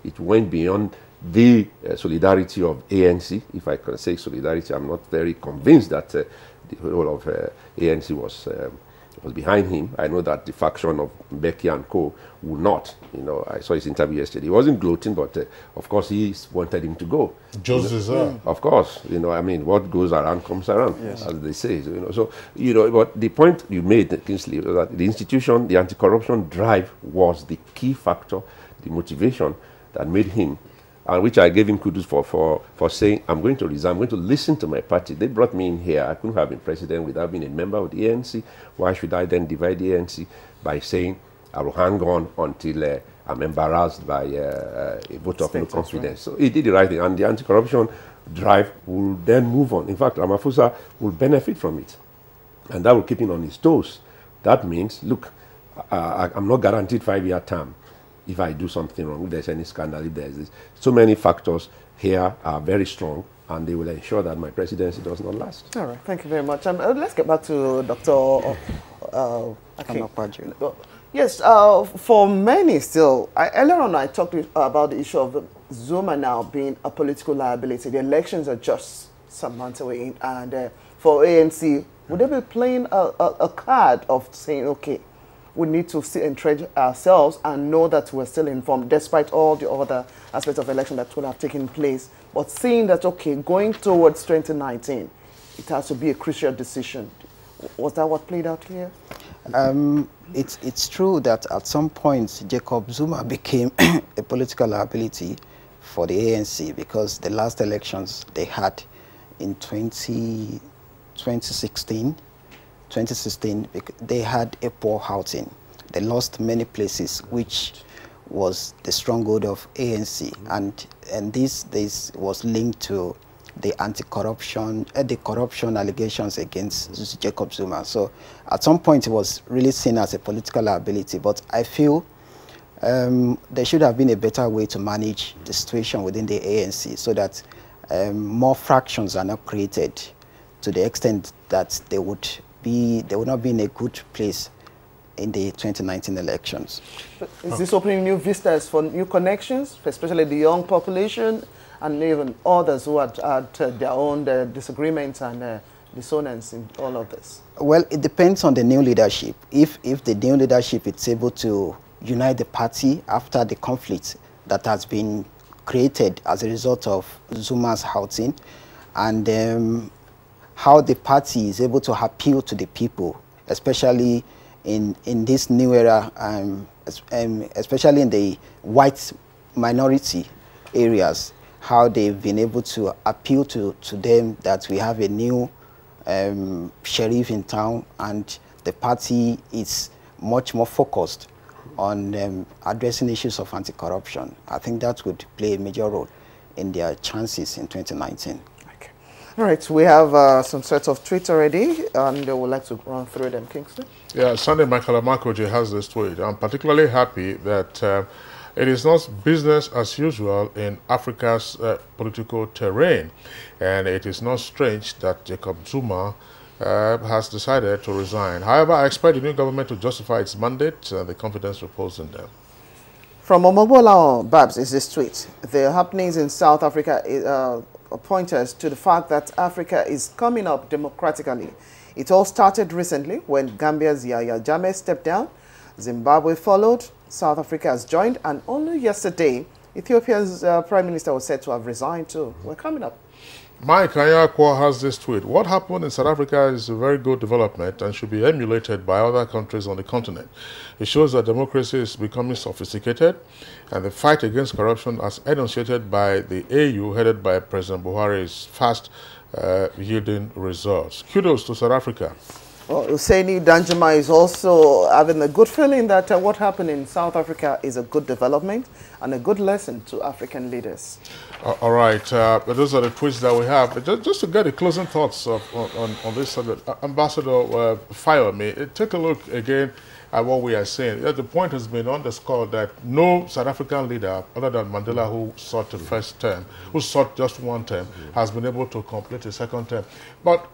It went beyond the solidarity of ANC. If I can say solidarity, I'm not very convinced that the whole of ANC was behind him. I know that the faction of Mbeki and co would not. I saw his interview yesterday. He wasn't gloating, but of course he wanted him to go. Of course, what goes around comes around, yes, as they say. But the point you made, Kingsley, was that the institution, the anti-corruption drive was the key factor, the motivation that made him, and which I gave him kudos for saying, I'm going to resign, I'm going to listen to my party. They brought me in here. I couldn't have been president without being a member of the ANC. Why should I then divide the ANC by saying, I will hang on until I'm embarrassed by a vote of no confidence? Right. So he did the right thing, and the anti-corruption drive will then move on. In fact, Ramaphosa will benefit from it, and that will keep him on his toes. That means, look, I'm not guaranteed 5-year term. If I do something wrong, if there's any scandal, if there's this. So many factors here are very strong, and they will ensure that my presidency does not last. All right, thank you very much. Let's get back to Dr. Abuja. Yes, for many still, earlier on I talked about the issue of Zuma now being a political liability. The elections are just some months away, and for ANC, would they be playing a card of saying, okay, we need to sit and tread ourselves and know that we're still informed, despite all the other aspects of election that will have taken place. But seeing that, okay, going towards 2019, it has to be a crucial decision. Was that what played out here? It's true that at some point, Jacob Zuma became a political liability for the ANC, because the last elections they had in 2016, they had a poor outing. They lost many places, which was the stronghold of ANC, and this was linked to the anti-corruption, the corruption allegations against Jacob Zuma. So at some point it was really seen as a political liability, but I feel there should have been a better way to manage the situation within the ANC so that more fractions are not created to the extent that they would not be in a good place in the 2019 elections. But is this opening new vistas for new connections, especially the young population and even others who had their own disagreements and dissonance in all of this? Well, it depends on the new leadership. If the new leadership is able to unite the party after the conflict that has been created as a result of Zuma's outing, and how the party is able to appeal to the people, especially in this new era, especially in the white minority areas, how they've been able to appeal to them that we have a new sheriff in town and the party is much more focused on addressing issues of anti-corruption. I think that would play a major role in their chances in 2019. All right, we have some sets of tweets already, and we'd like to run through them, Kingsley. Yeah, Sunday Michael Amakoji has this tweet. I'm particularly happy that it is not business as usual in Africa's political terrain, and it is not strange that Jacob Zuma has decided to resign. However, I expect the new government to justify its mandate and the confidence reposed in them. From Omobola Babs is this tweet. The happenings in South Africa point us to the fact that Africa is coming up democratically. It all started recently when Gambia's Yahya Jammeh stepped down, Zimbabwe followed, South Africa has joined, and only yesterday, Ethiopia's Prime Minister was said to have resigned too. We're coming up. Mike Anyakwa has this tweet. What happened in South Africa is a very good development and should be emulated by other countries on the continent. It shows that democracy is becoming sophisticated and the fight against corruption as enunciated by the AU headed by President Buhari is fast yielding results. Kudos to South Africa. Well, Husseini Danjuma is also having a good feeling that what happened in South Africa is a good development and a good lesson to African leaders. All right, those are the tweets that we have. Just to get the closing thoughts on this subject, Ambassador Fayemi, take a look again at what we are saying. The point has been underscored that no South African leader, other than Mandela, who sought the first term, who sought just one term, has been able to complete a second term. But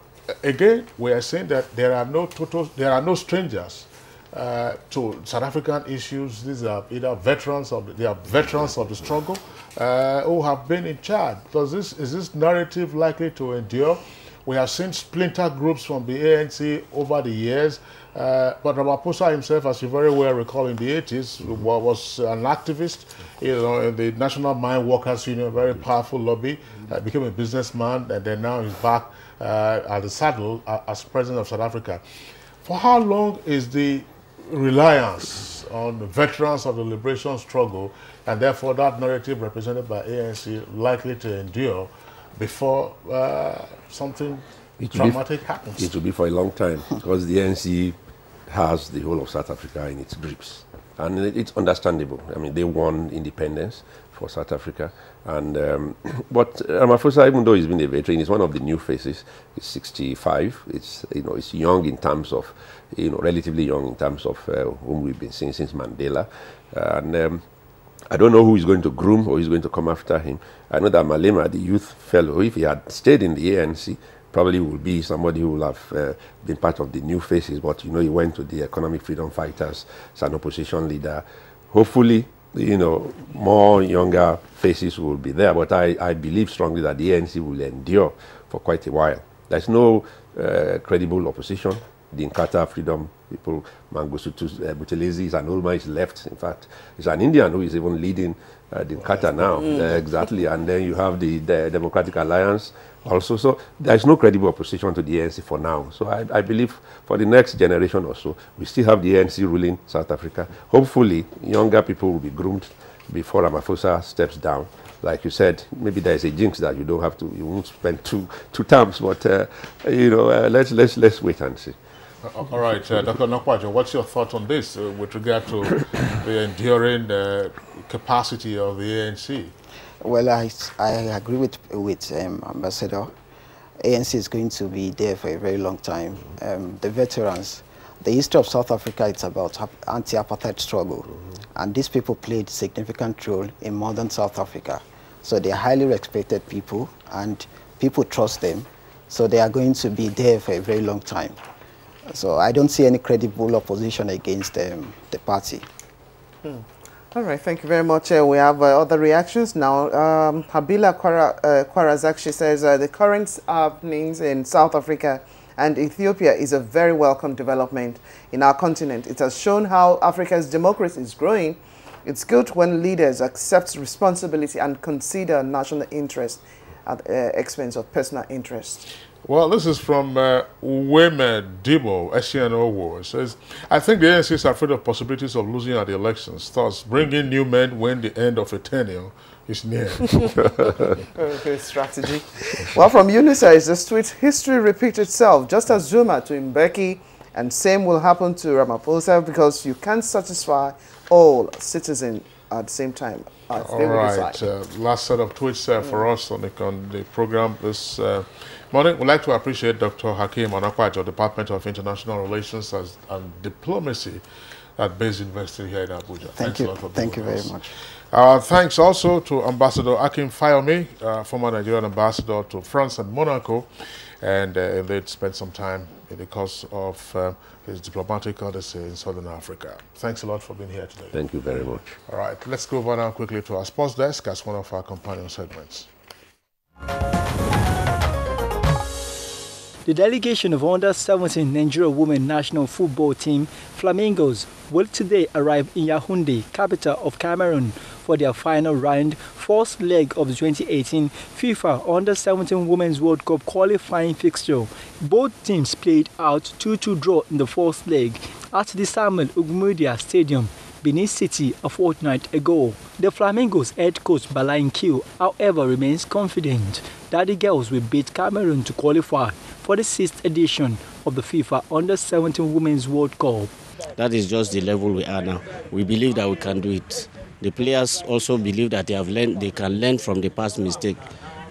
again, we are saying that there are no strangers to South African issues. These are either veterans of the struggle who have been in charge. Is this narrative likely to endure? We have seen splinter groups from the ANC over the years, but Ramaphosa himself, as you very well recall, in the 80s, was an activist, in the National Mine Workers Union, very powerful lobby, became a businessman, and then now he's back at the saddle as president of South Africa. For how long is the reliance on the veterans of the liberation struggle, and therefore that narrative represented by ANC, likely to endure before something dramatic happens? It will be for a long time, because the ANC has the whole of South Africa in its grips. And it's understandable. I mean, they won independence for South Africa. And but Ramaphosa, even though he's been a veteran, he's one of the new faces. He's 65. It's it's young in terms of relatively young in terms of whom we've been seeing since Mandela. And I don't know who is going to groom or who is going to come after him. I know that Malema, the youth fellow, if he had stayed in the ANC, probably would be somebody who will have been part of the new faces. But he went to the Economic Freedom Fighters as an opposition leader. Hopefully, more younger faces will be there, but I believe strongly that the ANC will endure for quite a while. There's no credible opposition. The Inkatha Freedom people, Mangosuthu Buthelezi is an old man, is left. In fact, he's an Indian who is even leading the Inkatha now. Exactly. And then you have the Democratic Alliance also. So there's no credible opposition to the ANC for now. So I believe for the next generation or so, we still have the ANC ruling South Africa. Hopefully, younger people will be groomed before Ramaphosa steps down. Like you said, maybe there's a jinx that you won't spend two terms, but let's wait and see. All right, Dr. Nokwajo, what's your thought on this with regard to the enduring capacity of the ANC? Well, I agree with Ambassador. ANC is going to be there for a very long time. The veterans, the history of South Africa, it's about anti-apartheid struggle. And these people played a significant role in modern South Africa. So they are highly respected people, and people trust them. So they are going to be there for a very long time. So I don't see any credible opposition against the party. All right, thank you very much. We have other reactions now. Habila Kwarazak, she says, the current happenings in South Africa and Ethiopia is a very welcome development in our continent. It has shown how Africa's democracy is growing. It's good when leaders accept responsibility and consider national interest at the expense of personal interest. Well, this is from Weme Dimo, SCNO War. It says, I think the ANC is afraid of possibilities of losing at the elections. Thus, bring in new men when the end of a tenure is near. Good strategy. Well, from UNICEF is this tweet, history repeats itself, just as Zuma to Mbeki, and same will happen to Ramaphosa, because you can't satisfy all citizens at the same time. All right, last set of tweets for us on the program this morning. We'd like to appreciate Dr. Hakeem Onakwajo, Department of International Relations and Diplomacy at Base University here in Abuja. Thank you. Thank you very much. Thanks also to Ambassador Akim Fayomi, former Nigerian ambassador to France and Monaco, and they spent some time in the course of his diplomatic odyssey in Southern Africa. Thanks a lot for being here today. Thank you very much. All right, let's go over now quickly to our sports desk as one of our companion segments. The delegation of under-17 Nigeria women national football team, Flamingos, will today arrive in Yaoundé, capital of Cameroon, for their final round, first leg of the 2018 FIFA Under-17 Women's World Cup qualifying fixture. Both teams played out 2-2 draw in the first leg at the Samuel Ogmudia Stadium, Benin City, a fortnight ago. The Flamingos head coach Balain Kiu, however, remains confident that the girls will beat Cameroon to qualify for the 6th edition of the FIFA Under-17 Women's World Cup. That is just the level we are now. We believe that we can do it. The players also believe that they can learn from the past mistake,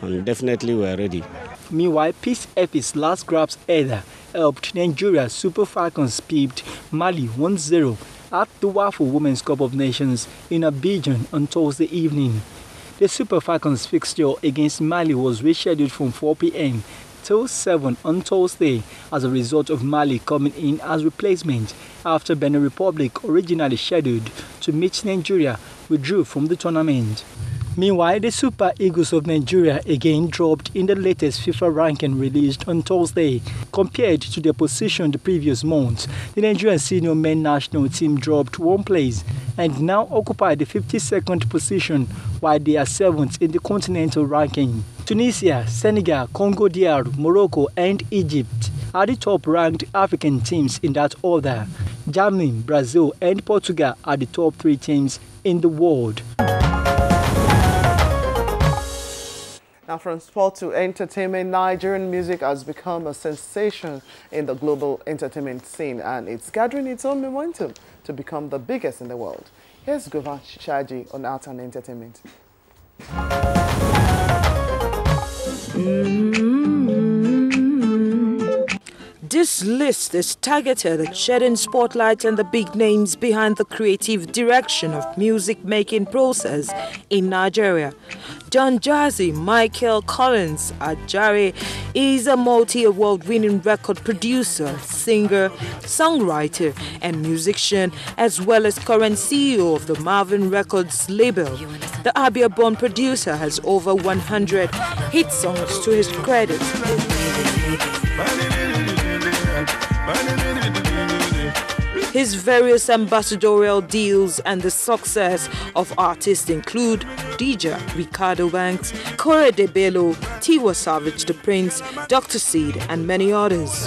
and definitely we are ready. Meanwhile, Peace F's last grabs header helped Nigeria's Super Falcons beat Mali 1-0 at the WAFU Women's Cup of Nations in Abidjan on Thursday evening. The Super Falcons fixture against Mali was rescheduled from 4 p.m. till 7 on Thursday as a result of Mali coming in as replacement after Benin Republic, originally scheduled to meet Nigeria, withdrew from the tournament. Meanwhile, the Super Eagles of Nigeria again dropped in the latest FIFA ranking released on Thursday. Compared to their position the previous month, the Nigerian senior men national team dropped 1 place and now occupy the 52nd position, while they are 7th in the continental ranking. Tunisia, Senegal, Congo DR, Morocco and Egypt are the top-ranked African teams in that order. Germany, Brazil and Portugal are the top 3 teams in the world. Now, from sport to entertainment, Nigerian music has become a sensation in the global entertainment scene, and it's gathering its own momentum to become the biggest in the world. Here's Govan Shaji on Art and Entertainment. This list is targeted at shedding spotlight on the big names behind the creative direction of music-making process in Nigeria. Don Jazzy Michael Collins Ajare is a multi-award-winning record producer, singer, songwriter, and musician, as well as current CEO of the Marvin Records label. The Abia-born producer has over 100 hit songs to his credit. His various ambassadorial deals and the success of artists include DJ Ricardo Banks, Corey De Bello, Tiwa Savage the Prince, Dr. Seed, and many others.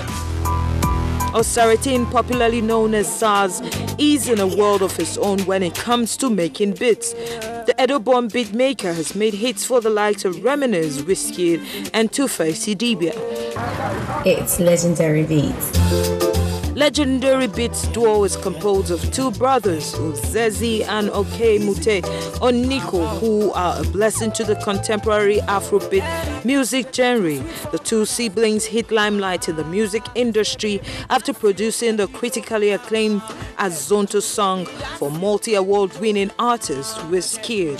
Osaritin, popularly known as Saz, is in a world of his own when it comes to making beats. The Edo-born beatmaker has made hits for the likes of Reminisce, Wizkid, and Two-Face Idibia. It's legendary beats. Legendary beats duo is composed of two brothers, Uzezi and Okemute Oniko, who are a blessing to the contemporary Afrobeat music genre. The two siblings hit limelight in the music industry after producing the critically acclaimed Azonto song for multi-award winning artist Wizkid.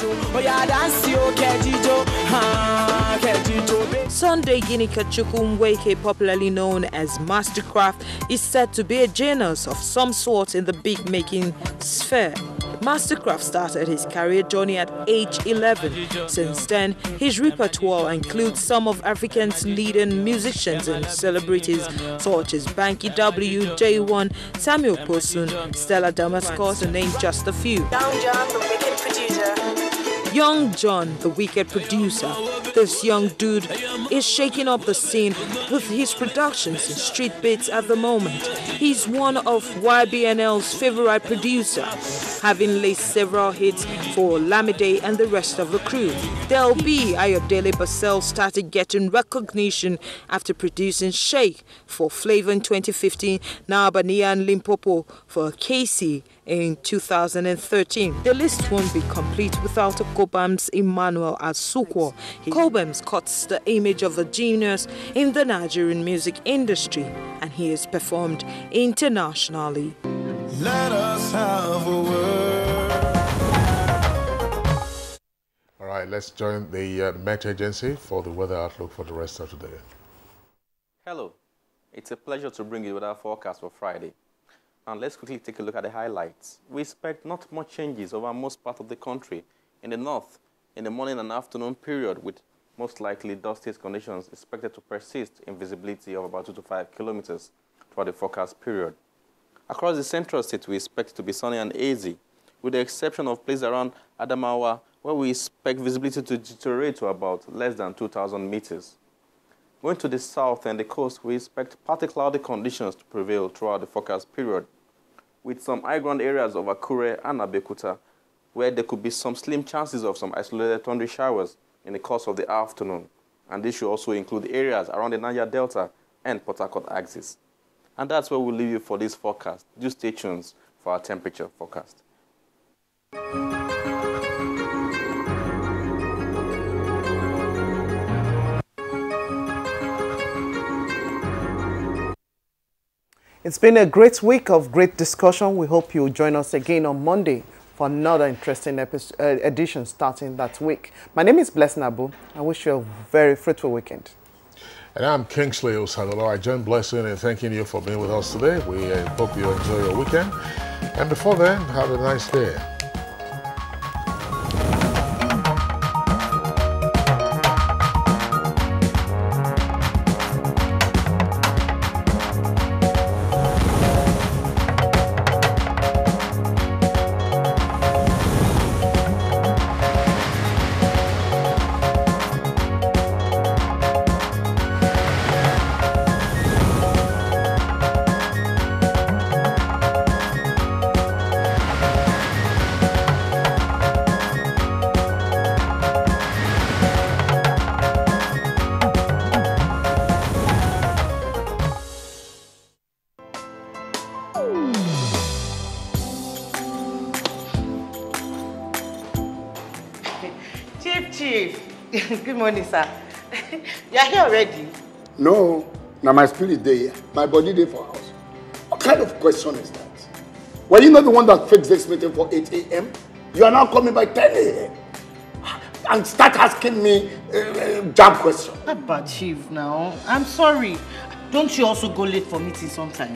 Sunday Ginika Chukwumweke, popularly known as Mastercraft, is said to be a genius of some sort in the beat-making sphere. Mastercraft started his career journey at age 11. Since then, his repertoire includes some of Africa's leading musicians and celebrities such as Banky W, J1, Samuel Posun, Stella Damascus, to name just a few. Young John, the wicked producer. This young dude is shaking up the scene with his productions and street beats at the moment. He's one of YBNL's favorite producer, having laced several hits for Lamide and the rest of the crew. Del B, Ayodele Basel started getting recognition after producing Shake for Flavor in 2015, Nabania and Limpopo for Casey in 2013. The list won't be complete without Kobam's Emmanuel Asukwo. Kobams cuts the image of a genius in the Nigerian music industry, and he has performed internationally. Let us have a word. All right, let's join the Met Agency for the weather outlook for the rest of the day. Hello, it's a pleasure to bring you weather forecast for Friday. And let's quickly take a look at the highlights. We expect not much changes over most parts of the country. In the north, in the morning and afternoon period, with most likely dusty conditions expected to persist in visibility of about 2 to 5 kilometers throughout the forecast period. Across the central state, we expect it to be sunny and hazy, with the exception of places around Adamawa, where we expect visibility to deteriorate to about less than 2,000 meters. Going to the south and the coast, we expect partly cloudy conditions to prevail throughout the forecast period, with some high ground areas of Akure and Abeokuta, where there could be some slim chances of some isolated thundery showers in the course of the afternoon. And this should also include areas around the Niger Delta and Port Harcourt axis. And that's where we'll leave you for this forecast. Do stay tuned for our temperature forecast. It's been a great week of great discussion. We hope you'll join us again on Monday for another interesting edition starting that week. My name is Blessing Abu. I wish you a very fruitful weekend. And I'm Kingsley Osadolo. I join Blessing in thanking you for being with us today. We hope you enjoy your weekend. And before then, have a nice day. Good morning, sir. You are here already? No. Now my spirit day, my body day for house. What kind of question is that? Were you not the one that fixed this meeting for 8 a.m.? You are now coming by 10 a.m. and start asking me jab questions. But Chief, now I'm sorry. Don't you also go late for meetings sometimes?